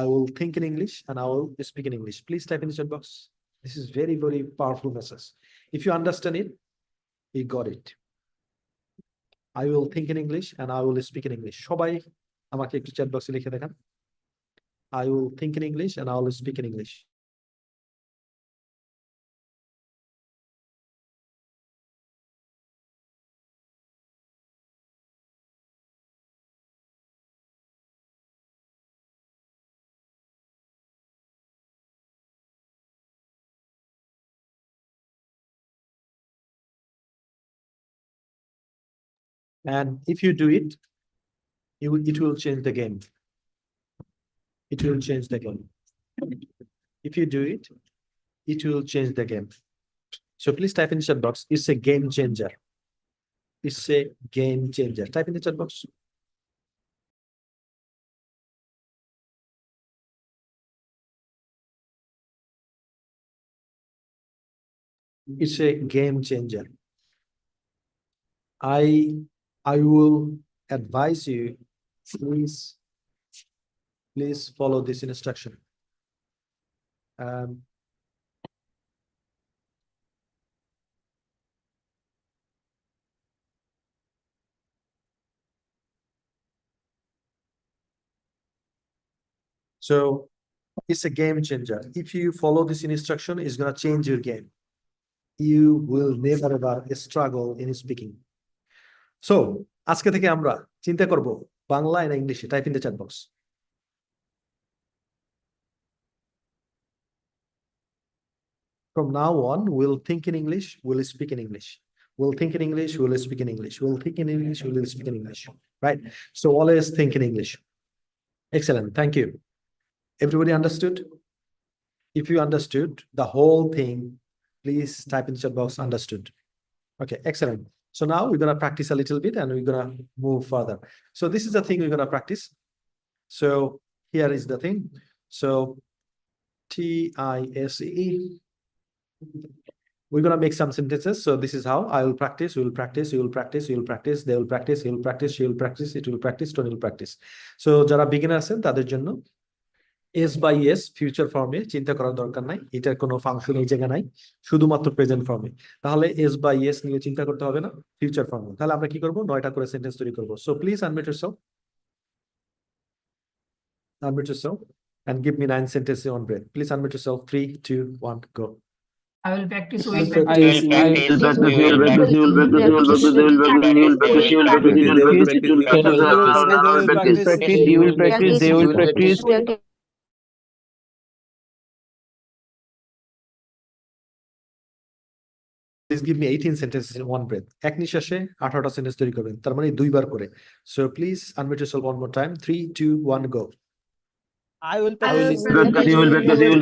I will think in English and I will speak in English. Please type in the chat box. This is very, very powerful message. If you understand it, you got it. I will think in English and I will speak in English. সবাই আমাকে একটু chat বক্সে লিখে দেখান। I will think in English and I will speak in English. And if you do it, it will change the game. It will change the game. If you do it, it will change the game. So please type in the chat box. It's a game changer. It's a game changer. Type in the chat box. It's a game changer. I will advise you, please follow this instruction. So it's a game changer. If you follow this instruction, it's gonna change your game. You will never ever struggle in speaking. So আজকে থেকে আমরা চিন্তা করব বাংলা না ইংলিশে। Type in the chat box. From now on, we'll think in English, we'll speak in English. We'll think in English, we'll speak in English. We'll think in English, we'll speak in English. Right? So always think in English. Excellent. Thank you. Everybody understood? If you understood the whole thing, please type in the chat box understood. Okay, excellent. So now we're gonna practice a little bit and we're gonna move further. So this is the thing we're gonna practice. So here is the thing. So TISE. We're gonna make some sentences. So this is how I will practice, we will practice, you will practice, you will practice, they will practice, he will practice, she will practice, it will practice, Tony will practice. So যারা beginner আছেন তাদের জন্য S by S future ফর্মে চিন্তা করার দরকার নাই, এটার কোনো ফাংশন এই জায়গা নাই, শুধুমাত্র প্রেজেন্ট ফর্মে। তাহলে S by S নিয়ে চিন্তা করতে হবে না, ফিউচার ফর্মে। তাহলে আমরা কি করব, 9টা করে সেন্টেন্স তৈরি করব। So please unmute yourself, unmute yourself and give me 9 sentences on breath. Please unmute yourself. 3, 2, 1, go. I will practice. We will practice, we will practice, we will practice, we will practice, you will practice, you will practice, they will practice. Please give me 18 sentences in one breath. এক নিঃশ্বাসে 18টা sentence তৈরি করবেন, তার মানে 2বার করে। So please unmute yourself one more time. 3, 2, 1, go. I will practice, practice. you will practice, you will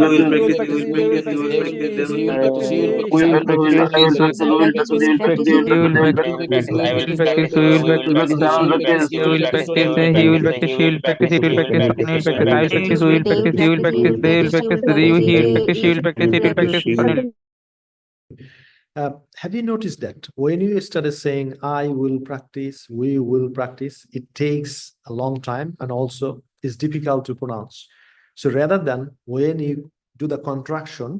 Have you noticed that when you started saying I will practice, we will practice, it takes a long time and also is difficult to pronounce. So rather than when you do the contraction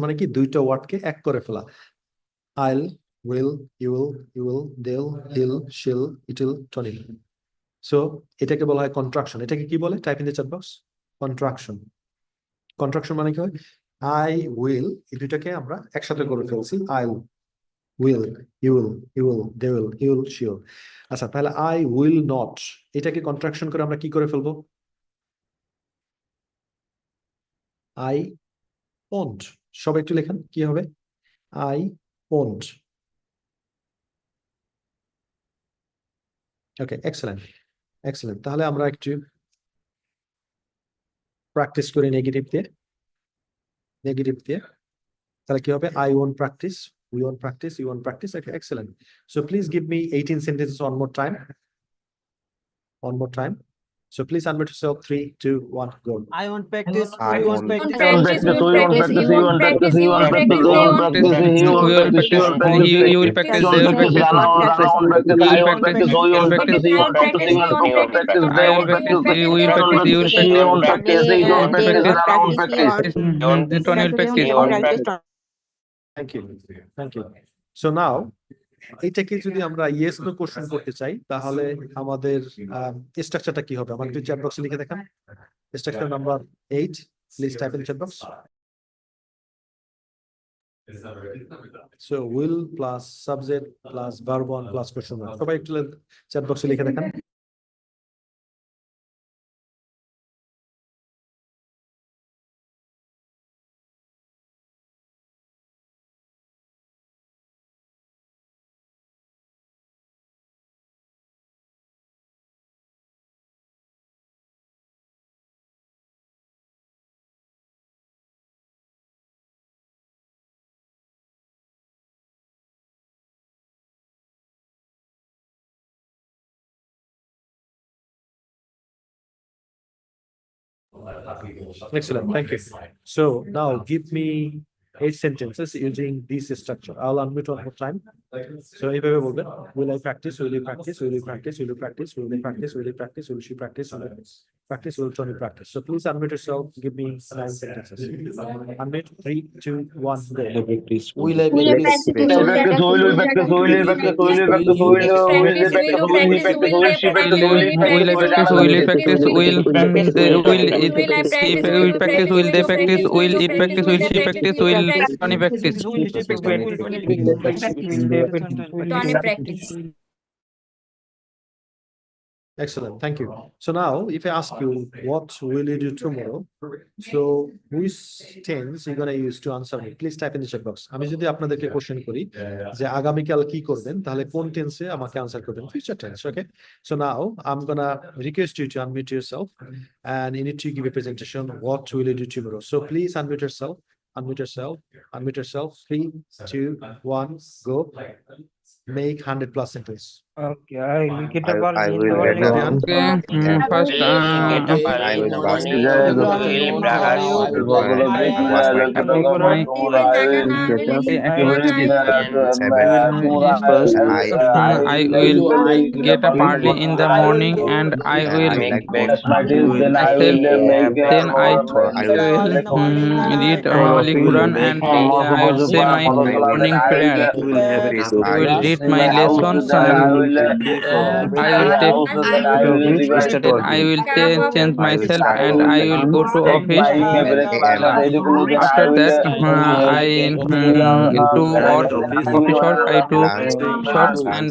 মানে কি দুইটা ওয়ার্ডকে এক করে ফেলা, I'll, will, you will, they'll, he'll, she'll, it'll, Tony. So এটাকে বলা হয় contraction. এটাকে কি বলে? Type in the chat box. Contraction মানে কি হয়? I will, এই দুইটাকে আমরা একসাথে করে ফেলছি। I'll, will, you will, they will, he will, she will. আচ্ছা, তাহলে I will not, এটাকে কন্ট্রাকশন করে আমরা কি করে ফেলবো? I won't. সবাই একটু লেখেন, কি হবে? I won't. Okay, excellent. তাহলে আমরা একটু প্র্যাকটিস করি নেগেটিভ দিয়ে। তাহলে কি হবে? I won't practice, we won't practice, you won't practice. Okay, excellent. So please give me 18 sentences one more time. So please unmute yourself. 3, 2, 1, go. I won't practice. I We won't won't practice. practice, you will practice, you will practice, you will practice, you will practice, you will practice, you will practice, you will practice, they will practice, Rana won't practice, I won't practice, you will practice, you will practice, you will practice, they will practice, you will practice, you will she won't practice, he won't practice, Rana won't practice. Tony will practice. Thank you. So now এইটাকে যদি আমরা yes no question করতে চাই, তাহলে আমাদের স্ট্রাকচারটা কি হবে? আমাকে একটু চ্যাট বক্সে লিখে দেখান। Structure number 8, please type in chat box. So will plus subject plus verb 1 plus question mark. সবাই একটু চ্যাট বক্সে লিখে দেখান। Excellent, thank you. So now give me 8 sentences using this structure. I'll unmute one more time. So এইভাবে বলবেন, will I practice, will you practice, will you practice, will you practice, will they practice, will you practice, will she practice, will you practice, will Tony practice. So please unmute yourself, give me 9 sentences. Unmute, 3, 2, 1, go. Will I practice? Excellent, thank you. So now, if I ask you, what will you do tomorrow? So, which tense you gonna use to answer me? Please type in the chat box. আমি যদি আপনাদেরকে question করি যে আগামীকাল কি করবেন, তাহলে কোন টেন্সে আমাকে আনসার করবেন? Future tense, okay? So now, I'm gonna request you to unmute yourself and you need to give a presentation. What will you do tomorrow? So please unmute yourself. 3, 2, 1, go. Make 100+ sentence. Okay, I will get I up early in the will get morning. up. Adrian, First, Get up I early in will the wash morning. Good my afternoon, how are Breakfast. you? I will wash my face. Hey, Quran. get up. My name is Deep. And 7. First, I I will get up early in the morning and I will make like breakfast. Then I myself. will make Then I I will will read Holy You will Quran make and I will say my I will morning prayer. you will have a face cup of I my will tea. read in my my house, lessons. then I will Pray for I will my take house, then I will then I will change I will myself start and I will go to take office. my 7 a.m. breakfast ready for then I After will that, I do arrive work at office. office work. I do lunch short and and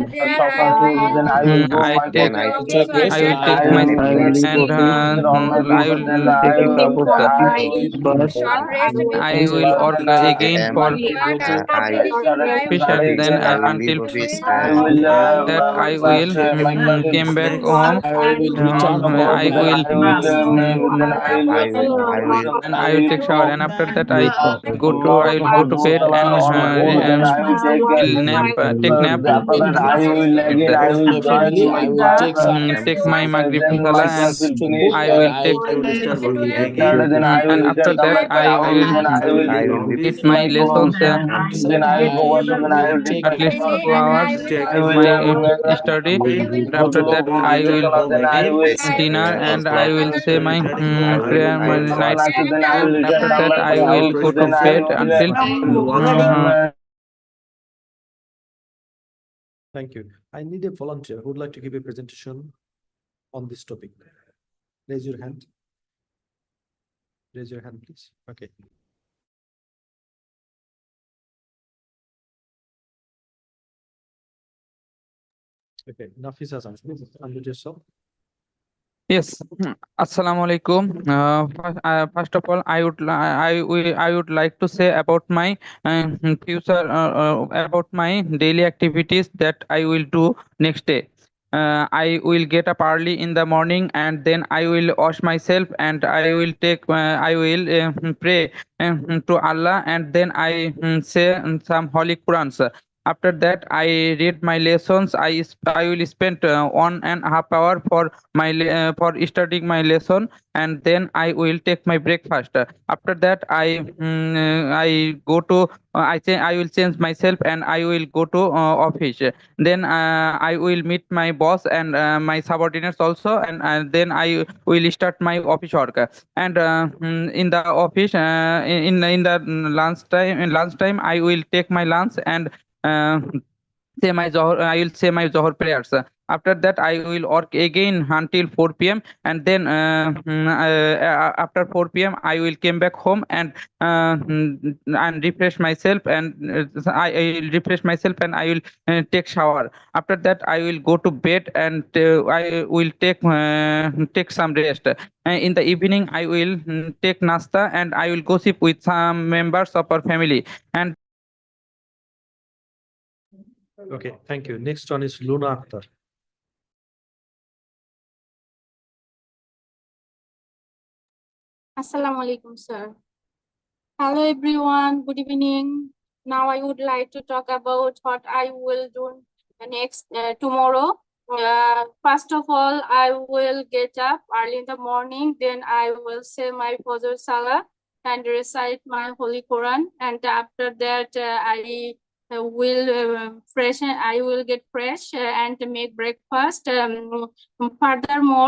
then I will go I my take then I take I will I take my my will tablet. and then on my I paper, then will take a cup of I will work again 8 a.m. for fish and then I will leave until office I will that I will my came back Next, home. I will I will and I will take shower and after that I will go to bed and then I will take will nap take nap. after that I will again That, I will join my class take my Maghrib then my salah and class will finish I will take you will start working third again. then I and will after return that back my I house will then I You will will I leave will leave eat office. my my lessons. clothes then I will go wash then I will take At least 2 hours Take I a will my nap. study Then and go after to that office I will home then I eat again. will dinner and I will say my I will prayer my night. then I will After return down that back I my will house go to then I bed will until watch thank you. I need a volunteer who would like to give a presentation on this topic. Raise your hand. Raise your hand, please. Okay. Okay, Nafis Hassan, please unmute yourself. Yes, Assalamu alaikum. First of all, I would like to say about my future, about my daily activities that I will do next day. I will get up early in the morning and then I will wash myself and I will I will pray to Allah and then I say some Holy Qurans. After that, I read my lessons. I will spend 1.5 hours for studying my lesson and then I will take my breakfast. After that I go to I will change myself and I will go to office. Then I will meet my boss and my subordinates also and then I will start my office work. And in the office in the lunchtime I will take my lunch and uh, I will say my Zohar prayers. After that, I will work again until 4 p.m. And then after 4 p.m. I will came back home and refresh myself I will refresh myself and I will take shower. After that, I will go to bed and I will take some rest. In the evening, I will take nasta and I will gossip with some members of our family. And Okay, thank you. Next one is Luna Akhtar. Assalamu alaikum, sir. Hello, everyone. Good evening. Now I would like to talk about what I will do tomorrow. First of all, I will get up early in the morning. Then I will say my Fajr Salah and recite my Holy Quran. And after that, I will get fresh and make breakfast. Furthermore,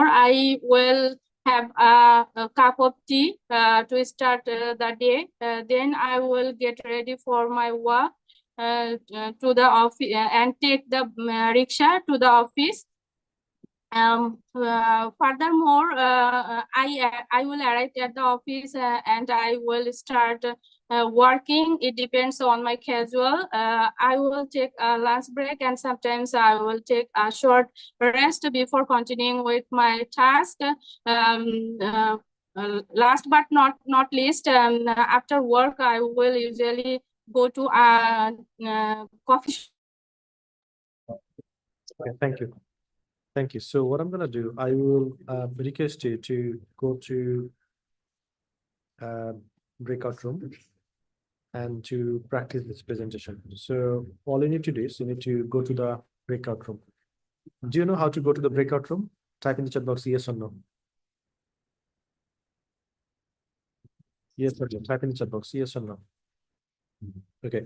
I will have a cup of tea to start the day. Then I will get ready for my work to the office and take the rickshaw to the office. Furthermore, I will arrive at the office and I will start working. It depends on my schedule. I will take a lunch break and sometimes I will take a short rest before continuing with my task. Last but not least, after work, I will usually go to a coffee shop. Okay, thank you. Thank you. So what I'm gonna do, I will request you to go to breakout room and to practice this presentation. So all you need to do is you need to go to the breakout room. Do you know how to go to the breakout room? Type in the chat box yes or no. Yes or no. Type in the chat box yes or no. Okay.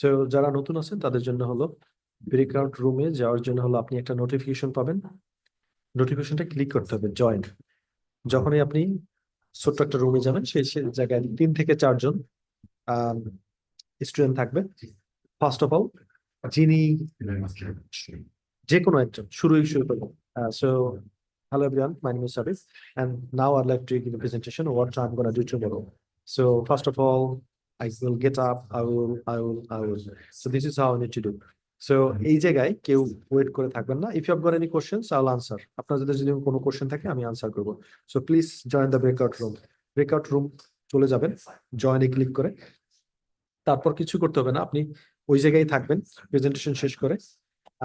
So যারা নতুন আছেন তাদের জন্য হলো breakout রুমে যাওয়ার জন্য হলো আপনি একটা নোটিফিকেশন পাবেন। নোটিফিকেশনটা ক্লিক করতে হবে জয়েন। যখনই আপনি ছোট্ট একটা রুমে যাবেন সেই জায়গায় 3 থেকে 4 জন স্টুডেন্ট থাকবে। ফার্স্ট অফ অল যিনি যে কোনো একজন শুরু করবেন। So hello everyone, my name is Sabir and now I'd like to give a presentation of what I'm going to do tomorrow. So first of all, I will get up, I will. So this is how I need to do. So এই জায়গায় কেউ wait করে থাকবেন না। If you have got any questions, I'll answer. আপনাদের যদি কোনো question থাকে আমি আনসার করব। So please join the breakout room. Breakout room চলে যাবেন, জয়েনে ক্লিক করে। তারপর কিছু করতে হবে না, আপনি ওই জায়গায় থাকবেন প্রেজেন্টেশন শেষ করে।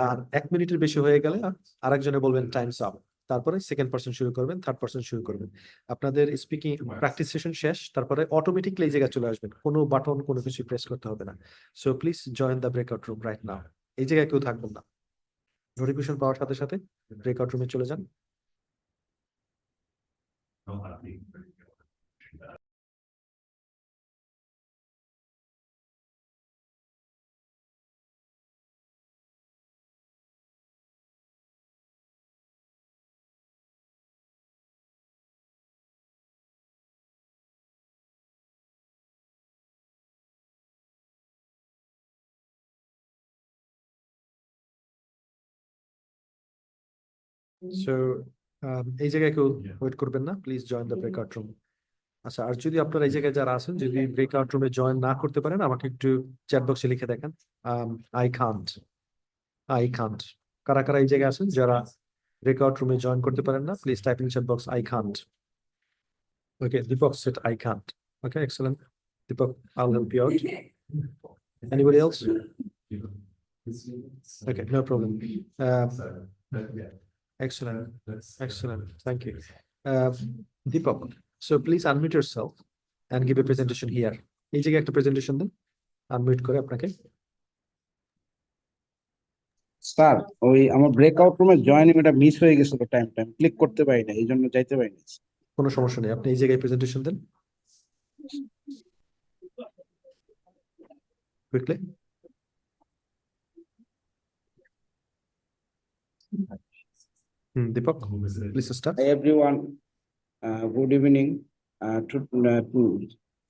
আর 1 মিনিটের বেশি হয়ে গেলে আরেকজনে বলবেন টাইমস আপ, তারপরে সেকেন্ড পার্সন শুরু করবেন, থার্ড পার্সন শুরু করবেন। আপনাদের স্পিকিং প্র্যাকটিস সেশন শেষ, তারপরে অটোমেটিকলি এই জায়গায় চলে আসবেন, কোনো বাটন কোনো কিছু প্রেস করতে হবে না। So please join the breakout room right now. এই জায়গায় কেউ থাকবেন না, নোটিফিকেশন পাওয়ার সাথে সাথে ব্রেকআউট রুমে চলে যান। সো এই জায়গায় কেউ ওয়েট করবেন না, please join the breakout room. আচ্ছা, আর যদি আপনারা এই জায়গায় যারা আছেন যদি ব্রেকআউট রুমে জয়েন না করতে পারেন আমাকে একটু চ্যাট বক্সে লিখে দেখেন আই কান্ট। কারা কারা এই জায়গায় আছেন যারা ব্রেকআউট রুমে জয়েন করতে পারেন না, please type in chat box I can't. Okay, Deepak said I can't. Okay, excellent Deepak, I'll help you out. Anybody else? Okay, no problem. Excellent, thank you. Deepak, so please unmute yourself and give a presentation here. এই জায়গায় একটা presentation দেন, unmute করে আপনাকে। Sir ওই আমার breakout রুমে joining এটা miss হয়ে গেছিল, টাইম ক্লিক করতে পারি না, এই জন্য যাইতে পারি না। কোনো সমস্যা নেই, আপনি এই জায়গায় প্রেজেন্টেশন দেন quickly. Deepak, please start. Hi everyone, good evening.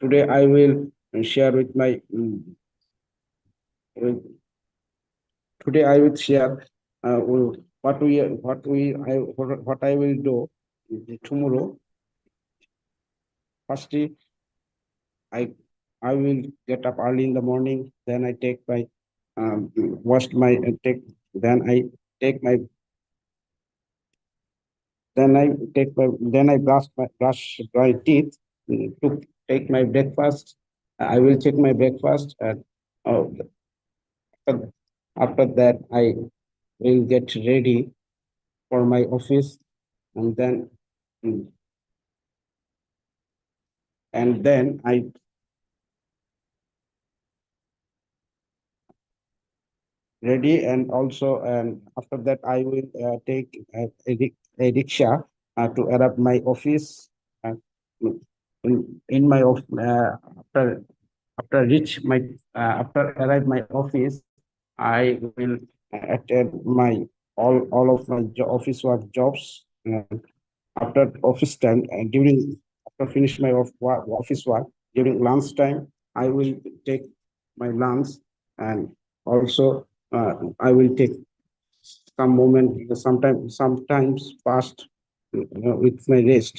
Today I will share with my today I will share what I will do tomorrow. Firstly, I will get up early in the morning. Then I take my then I brush my teeth to take my breakfast. I will take my breakfast and after that I will get ready for my office, and then I ready, and also after that I will take a rickshaw to arrive my office. In my after arrive my office, I will attend my all of my office work jobs. After office time, after finish my office work, during lunch time I will take my lunch, and also I will take some moment, sometimes past with my rest.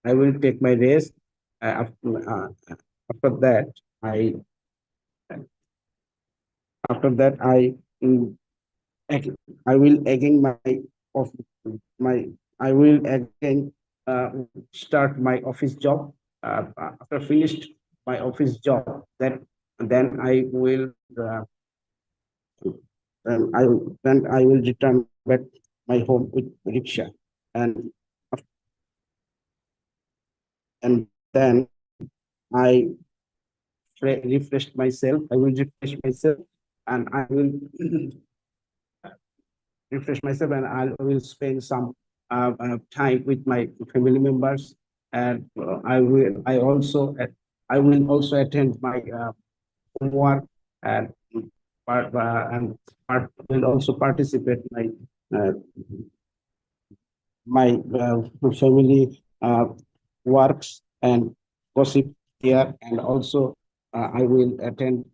I will take my rest. After that I will again start my office job. After finished my office job, then I will return back my home with rickshaw, and Then I refresh myself. I will refresh myself, and I will refresh myself, and I will spend some time with my family members, and I will also attend my homework, and will also participate uh, my family works and gossip here, and also I will attend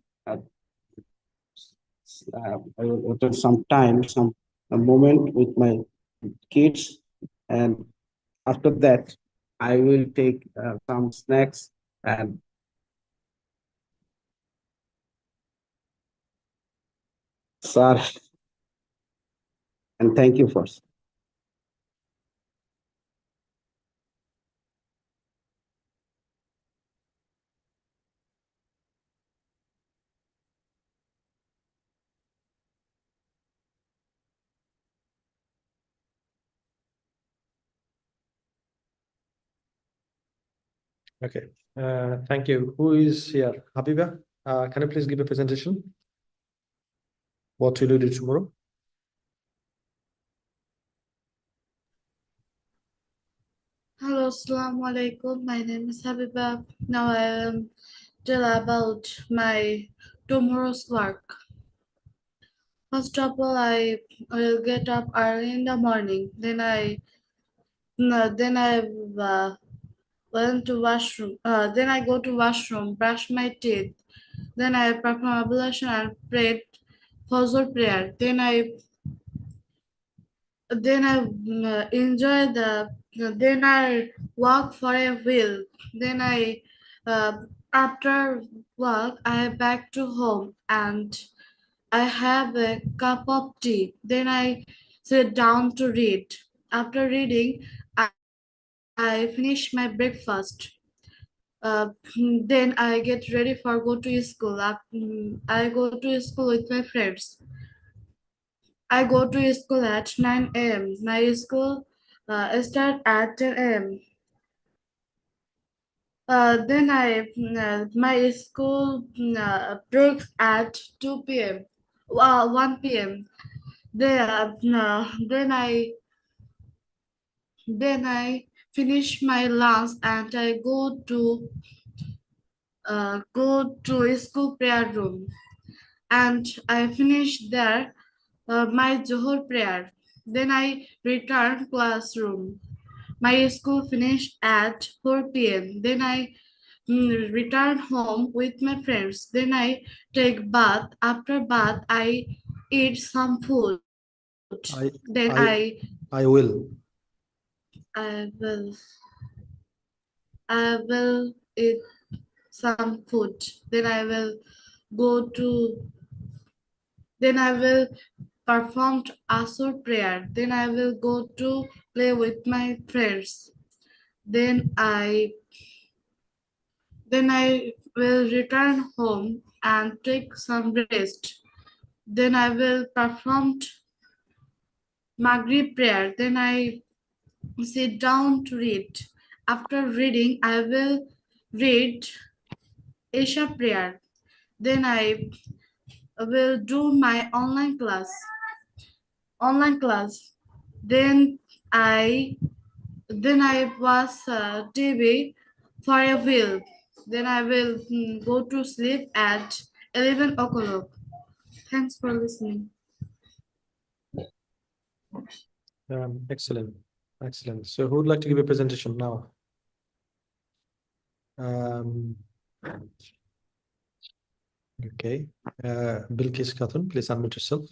some time, some moment with my kids, and after that I will take some snacks and sir, and thank you first. Okay, thank you. Who is here? Habiba, can you please give a presentation? What will you do tomorrow? Hello, Assalamu alaikum. My name is Habiba. Now I am tell about my tomorrow's work. First of all, I will get up early in the morning. Then I went to washroom. Then I go to washroom, brush my teeth. Then I perform ablution and prayed Fajr prayer. Then I enjoy then I walk for a while. Then after work, I back to home and I have a cup of tea. Then I sit down to read. After reading, I finish my breakfast. Then I get ready for go to school. I go to school with my friends. I go to school at 9 a.m. My school start at 10 a.m. My school breaks at 2 p.m. 1 p.m. Then I finish my lunch and I go to school prayer room, and I finish there my Johor prayer. Then I return classroom. My school finished at 4 p.m. Then I return home with my friends. Then I take bath. After bath, I eat some food. Then I will. I will eat some food. Then I will perform Asur prayer. Then I will go to play with my friends. Then I will return home and take some rest. Then I will perform Maghrib prayer. Then I sit down to read. After reading, I will read Isha prayer. Then I will do my online class. Then I watch TV for a while. Then I will go to sleep at 11 o'clock. Thanks for listening. Excellent. Excellent. So who would like to give a presentation now? Okay. Bilkis Khatun, please unmute yourself.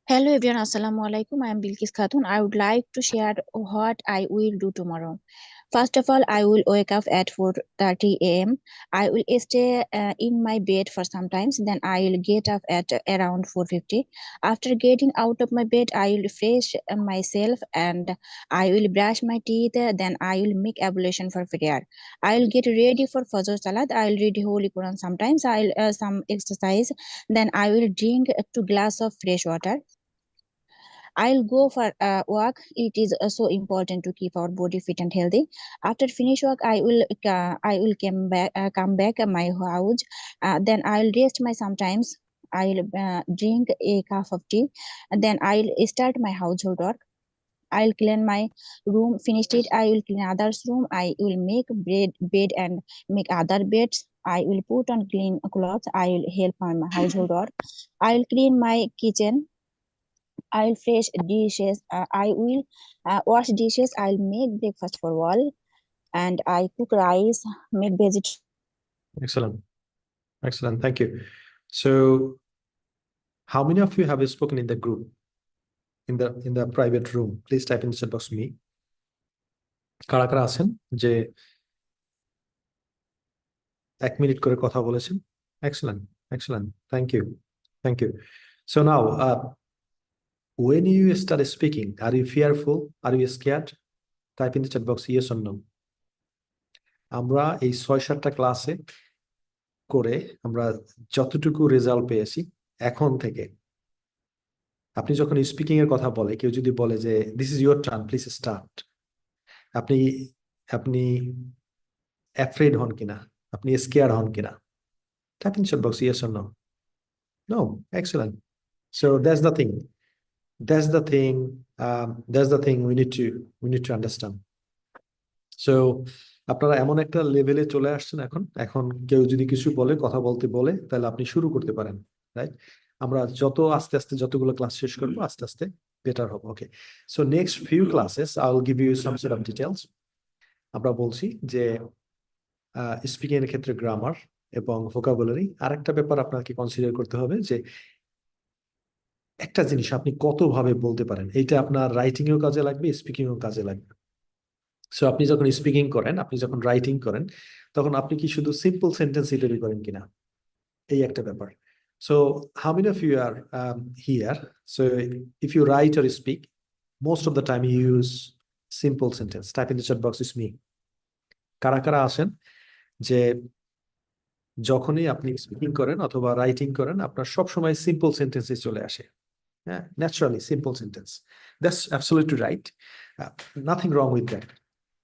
Hello everyone, Assalamu alaikum. I am Bilkis Khatun. I would like to share what I will do tomorrow. First of all, I will wake up at 4:30 a.m. I will stay in my bed for some times. Then I will get up at around 4:50. After getting out of my bed, I will refresh myself and I will brush my teeth. Then I will make ablution for prayer. I will get ready for Fajr Salat. I will read Holy Quran sometimes. I will some exercise. Then I will drink 2 glasses of fresh water. I'll go for a walk. It is so important to keep our body fit and healthy. After finish work, I will come back at my house. Then I'll rest my sometimes. I'll drink a cup of tea, and then I'll start my household work. I'll clean my room. Finished it, I will clean others' room. I will make bed and make other beds. I will put on clean clothes. I will help on my household work. I'll clean my kitchen. I'll fresh dishes. I will wash dishes. I'll make breakfast for all, and I cook rice, make vegetables. Excellent. Excellent. Thank you. So, how many of you have spoken in the group, in the private room? Please type in the chat box me. কারা কারা আছেন যে 1 minute করে কথা বলেছেন? Excellent. Excellent. Thank you. Thank you. So now, when you start speaking, are you fearful? Are you scared? Type in the chat box yes or no. আমরা এই 6-7টা ক্লাসে করে আমরা যতটুকু রেজাল্ট পেয়েছি এখন থেকে, আপনি যখন স্পিকিং এর কথা বলে, কেউ যদি বলে যে this is your turn, please start, আপনি অ্যাফ্রেড হন কিনা, আপনি স্কেয়ার হন কিনা? Type in chat box yes or no. No. Excellent. So that's the thing. That's the thing we need to understand. So আপনারা এমন একটা লেভেলে চলে আসছেন এখন কেউ যদি কিছু বলে, কথা বলতে বলে, তাহলে আপনি শুরু করতে পারেন, রাইট? আমরা যত আস্তে আস্তে যতগুলো ক্লাস শেষ করবো আস্তে আস্তে বেটার হবে। Okay, so next few classes I will give you some set of details. আমরা বলছি যে স্পিকিং এর ক্ষেত্রে গ্রামার এবং ভোকাবুলারি। আরেকটা ব্যাপার আপনাকে কনসিডার করতে হবে যে একটা জিনিস আপনি কতভাবে বলতে পারেন, এইটা আপনার রাইটিং এও কাজে লাগবে, স্পিকিং এও কাজে লাগবে। সো আপনি যখন স্পিকিং করেন, আপনি যখন রাইটিং করেন, তখন আপনি কি শুধু সিম্পল সেন্টেন্সই তৈরি করেন কিনা, এই একটা ব্যাপার। So how many of you are here? So if you write or speak, most of the time you use simple sentence. Type in the chat box is me. কারা কারা আসেন যে যখনই আপনি স্পিকিং করেন অথবা রাইটিং করেন, আপনার সবসময় সিম্পল সেন্টেন্সে চলে আসে? হ্যাঁ, naturally simple sentence. That's absolutely right, nothing wrong with that.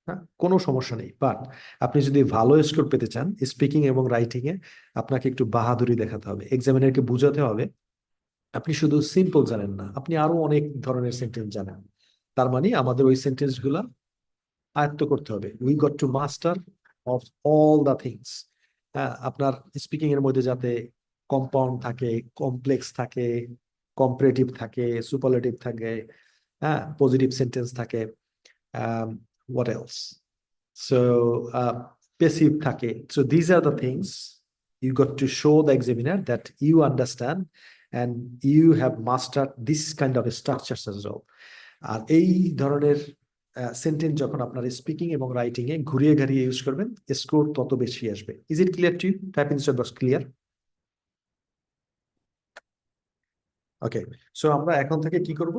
হ্যাঁ, কোনো সমস্যা নেই। বাট আপনি যদি ভালো স্কোর পেতে চান স্পিকিং এবং রাইটিং এ, আপনাকে একটু বাহাদুরি দেখাতে হবে, এক্সামিনারকে বুঝাতে হবে আপনি শুধু সিম্পল জানেন না, আপনি আরো অনেক ধরনের সেন্টেন্স জানেন। তার মানে আমাদের ওই সেন্টেন্স গুলা আয়ত্ত করতে হবে। We got to master of all the things. হ্যাঁ, আপনার স্পিকিং এর মধ্যে যাতে কম্পাউন্ড থাকে, কমপ্লেক্স থাকে, কম্পারেটিভ থাকে, সুপারলেটিভ থাকে, হ্যাঁ, পজিটিভ সেন্টেন্স থাকে, what else? So passive থাকে. So these are the things you got to show the examiner that you understand and you have mastered this kind of structures as well. আর এই ধরনের sentence যখন আপনার speaking এবং writing এ ঘুরিয়ে ঘাড়িয়ে use করবেন, score তত বেশি আসবে। Is it clear to you? Type in the chat box clear. Okay, so আমরা এখন থেকে কি করব,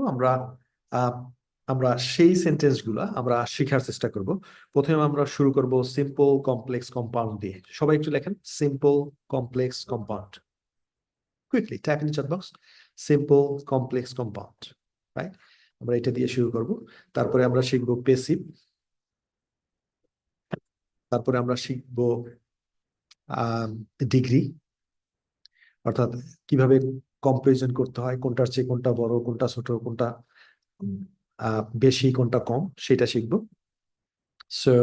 আমরা সেই সেন্টেন্স গুলা আমরা শেখার চেষ্টা করব। প্রথমে আমরা শুরু করব সিম্পল কমপ্লেক্স কম্পাউন্ড দিয়ে। সবাই একটু লেখেন simple complex compound. Quickly type in the chat box simple complex compound, right? আমরা এটা দিয়ে শুরু করব। তারপরে আমরা শিখব প্যাসিভ, তারপরে আমরা শিখব ডিগ্রি, অর্থাৎ কিভাবে কম্পারিজন করতে হয়, কোনটার চেয়ে কোনটা বড়, কোনটা ছোট, কোনটা বেশি, কোনটা কম, সেটা শিখবো। সো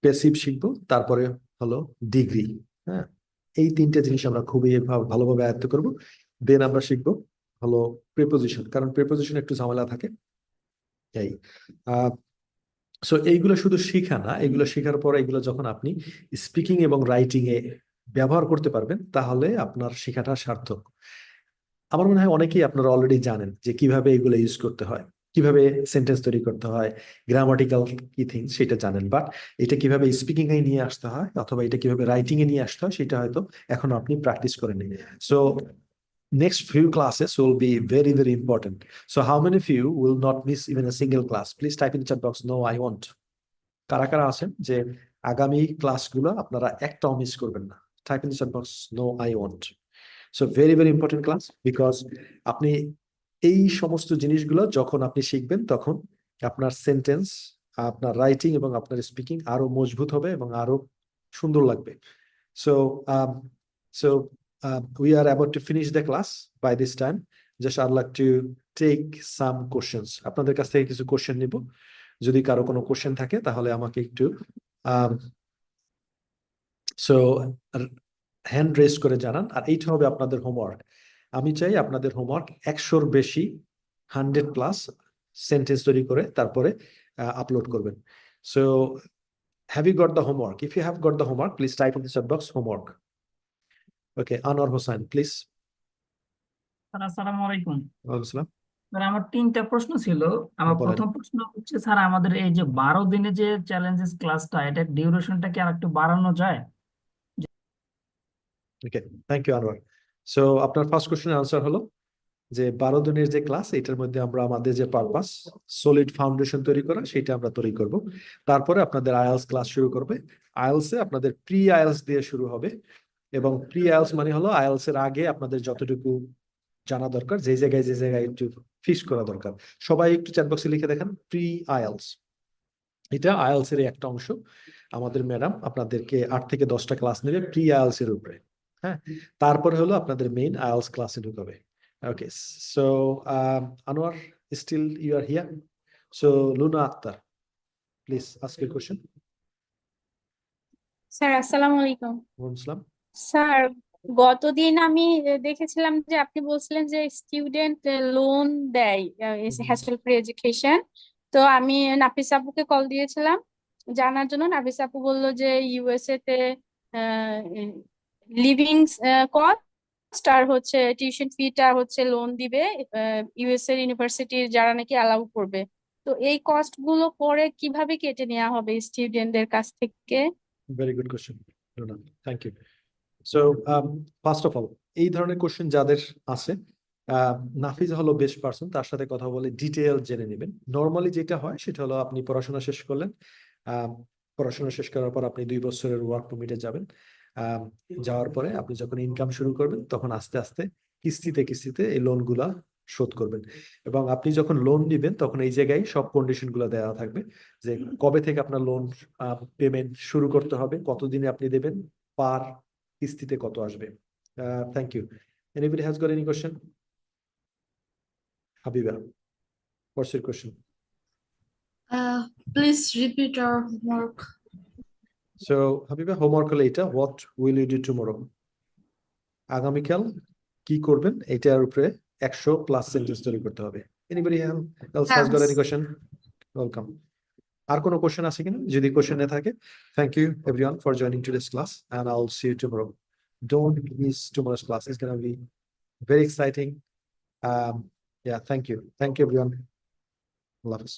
প্যাসিভ শিখবো, তারপরে হলো ডিগ্রি। হ্যাঁ, এই তিনটে জিনিস আমরা খুবই ভালোভাবে আয়ত্ত করব। দেন আমরা শিখবো হলো প্রিপোজিশন, কারণ প্রিপোজিশন একটু ঝামেলা থাকে। এই সো এইগুলো শুধু শিখা না, এগুলো শেখার পরে এগুলো যখন আপনি স্পিকিং এবং রাইটিং এ ব্যবহার করতে পারবেন, তাহলে আপনার শেখাটা সার্থক। আমার মনে হয় অনেকেই আপনারা অলরেডি জানেন যে কিভাবে এগুলো ইউজ করতে হয়, কিভাবে সেন্টেন্স তৈরি করতে হয়, গ্রামাটিক্যাল কি থিংস সেটা জানেন। বাট এটা কিভাবে স্পিকিং এ নিয়ে আসতে হয় অথবা এটা কিভাবে রাইটিং এ নিয়ে আসতে হয়, সেটা হয়তো এখনো আপনি প্র্যাকটিস করেননি। So next few classes will be very, very important. So how many of you will not miss even a single class? Please type in the chat box, no, I won't. কারা কারা আছেন যে আগামী ক্লাসগুলো আপনারা একটাও miss করবেন না? Type in the chat box, no, I won't. So very, very important class, because আপনি এই সমস্ত জিনিসগুলো যখন আপনি শিখবেন তখন আপনার সেন্টেন্স, আপনার রাইটিং এবং আপনার স্পিকিং আরো মজবুত হবে এবং আরো সুন্দর লাগবে। So we are about to finish the class by this time. Just I'd like to take some questions. আপনাদের কাছ থেকে কিছু কোশ্চেন নিব, যদি কারো কোনো কোশ্চেন থাকে তাহলে আমাকে একটু সো হ্যান্ড রেজ করে জানান। আর এইটা হবে আপনাদের হোমওয়ার্ক। আমি চাই আপনাদের হোমওয়ার্ক 100-র বেশি 100+ সেন্টেন্স তৈরি করে তারপরে আপলোড করবেন। So have you got the homework? If you have got the homework, please type in the chat box homework. Okay, Anwar Hossain, please. আসসালামু আলাইকুম ওয়ালাইকুম আসসালাম। স্যার, আমার 3টা প্রশ্ন ছিল। আমার বলেন। প্রথম প্রশ্ন হচ্ছে, স্যার আমাদের এই যে 12 দিনে যে চ্যালেঞ্জেস ক্লাসটা, এটা ডিউরেশনটা কি আরেকটু বাড়ানো যায়? Okay, thank you, Anwar. So আপনার ফার্স্ট কোশ্চেনের আনসার হলো যে 12 দিনের যে ক্লাস, এটার মধ্যে আমরা আমাদের যে পারপাস সলিড ফাউন্ডেশন তৈরি করা, সেটা আমরা তৈরি করব। তারপরে আপনাদের আইএলস ক্লাস শুরু করবে। আইএলসে আপনাদের প্রি আইএলস দিয়ে শুরু হবে, এবং প্রি আইএলস মানে হলো আইএলস এর আগে আপনাদের যতটুকু জানা দরকার, যে জায়গায় একটু ফিক্স করা দরকার। সবাই একটু চ্যাট বক্সে লিখে দেখেন প্রি আইএলস। এটা আইএলস এর একটা অংশ। আমাদের ম্যাডাম আপনাদেরকে 8 থেকে 10টা ক্লাস নেবে প্রি আইএলস এর উপরে। হ্যাঁ, তারপরে হলো আপনাদের মেইন আইএলস ক্লাসে ঢুকাবে। Okay, so Anwar, still you are here. So Luna Akhtar, please ask your question. Sir আসসালামু আলাইকুম। Muslim. স্যার, গতদিন আমি দেখেছিলাম যে আপনি বলছিলেন যে স্টুডেন্ট লোন দেয় হ্যাসেল ফ্রি এডুকেশন। তো আমি নাফিস আপুকে কল দিয়েছিলাম জানার জন্য। নাফিস আপু বললো যে ইউএসএ তে লিভিং কস্ট আর হচ্ছে টিউশন ফিটা হচ্ছে লোন দিবে ইউএসএ ইউনিভার্সিটির যারা নাকি অ্যালাউ করবে। তো এই কস্ট গুলো পরে কিভাবে কেটে নেওয়া হবে স্টুডেন্টদের কাছ থেকে? Very good question, Luna. Thank you. So first of all, এই ধরনের কোশ্চেন যাদের আছে, নাফিজা হলো বেস্ট পারসন, তার সাথে কথা বলে ডিটেইল জেনে নেবেন। নর্মালি যেটা হয় সেটা হলো আপনি পড়াশোনা শেষ করলেন, পড়াশোনা শেষ করার পর আপনি 2 বছরের ওয়ার্ক পারমিটে যাবেন। যাওয়ার পরে আপনি যখন ইনকাম শুরু করবেন তখন আস্তে আস্তে কিস্তিতে এই লোনগুলা শোধ করবেন। এবং আপনি যখন লোন নেবেন তখন এই জায়গায় সব কন্ডিশন গুলো দেওয়া থাকবে, যে কবে থেকে আপনার লোন পেমেন্ট শুরু করতে হবে, কতদিনে আপনি দেবেন, পার কিস্তিতে কত আসবে। Thank you. Anybody has got any question? Habiba, what's your question? Please repeat our homework. So Habiba, homework later. What will you do tomorrow? আগামীকাল কি করবেন এটার উপরে 100+ সেন্টেন্স তৈরি করতে হবে। Anybody else has got any question? Welcome. আর কোনো question আছে কিনা? যদি কোশ্চেন না থাকে, thank you everyone for joining today's class, and I'll see you tomorrow. Don't miss tomorrow's class. It's gonna be very exciting. Yeah, thank you everyone. Allah Hafiz.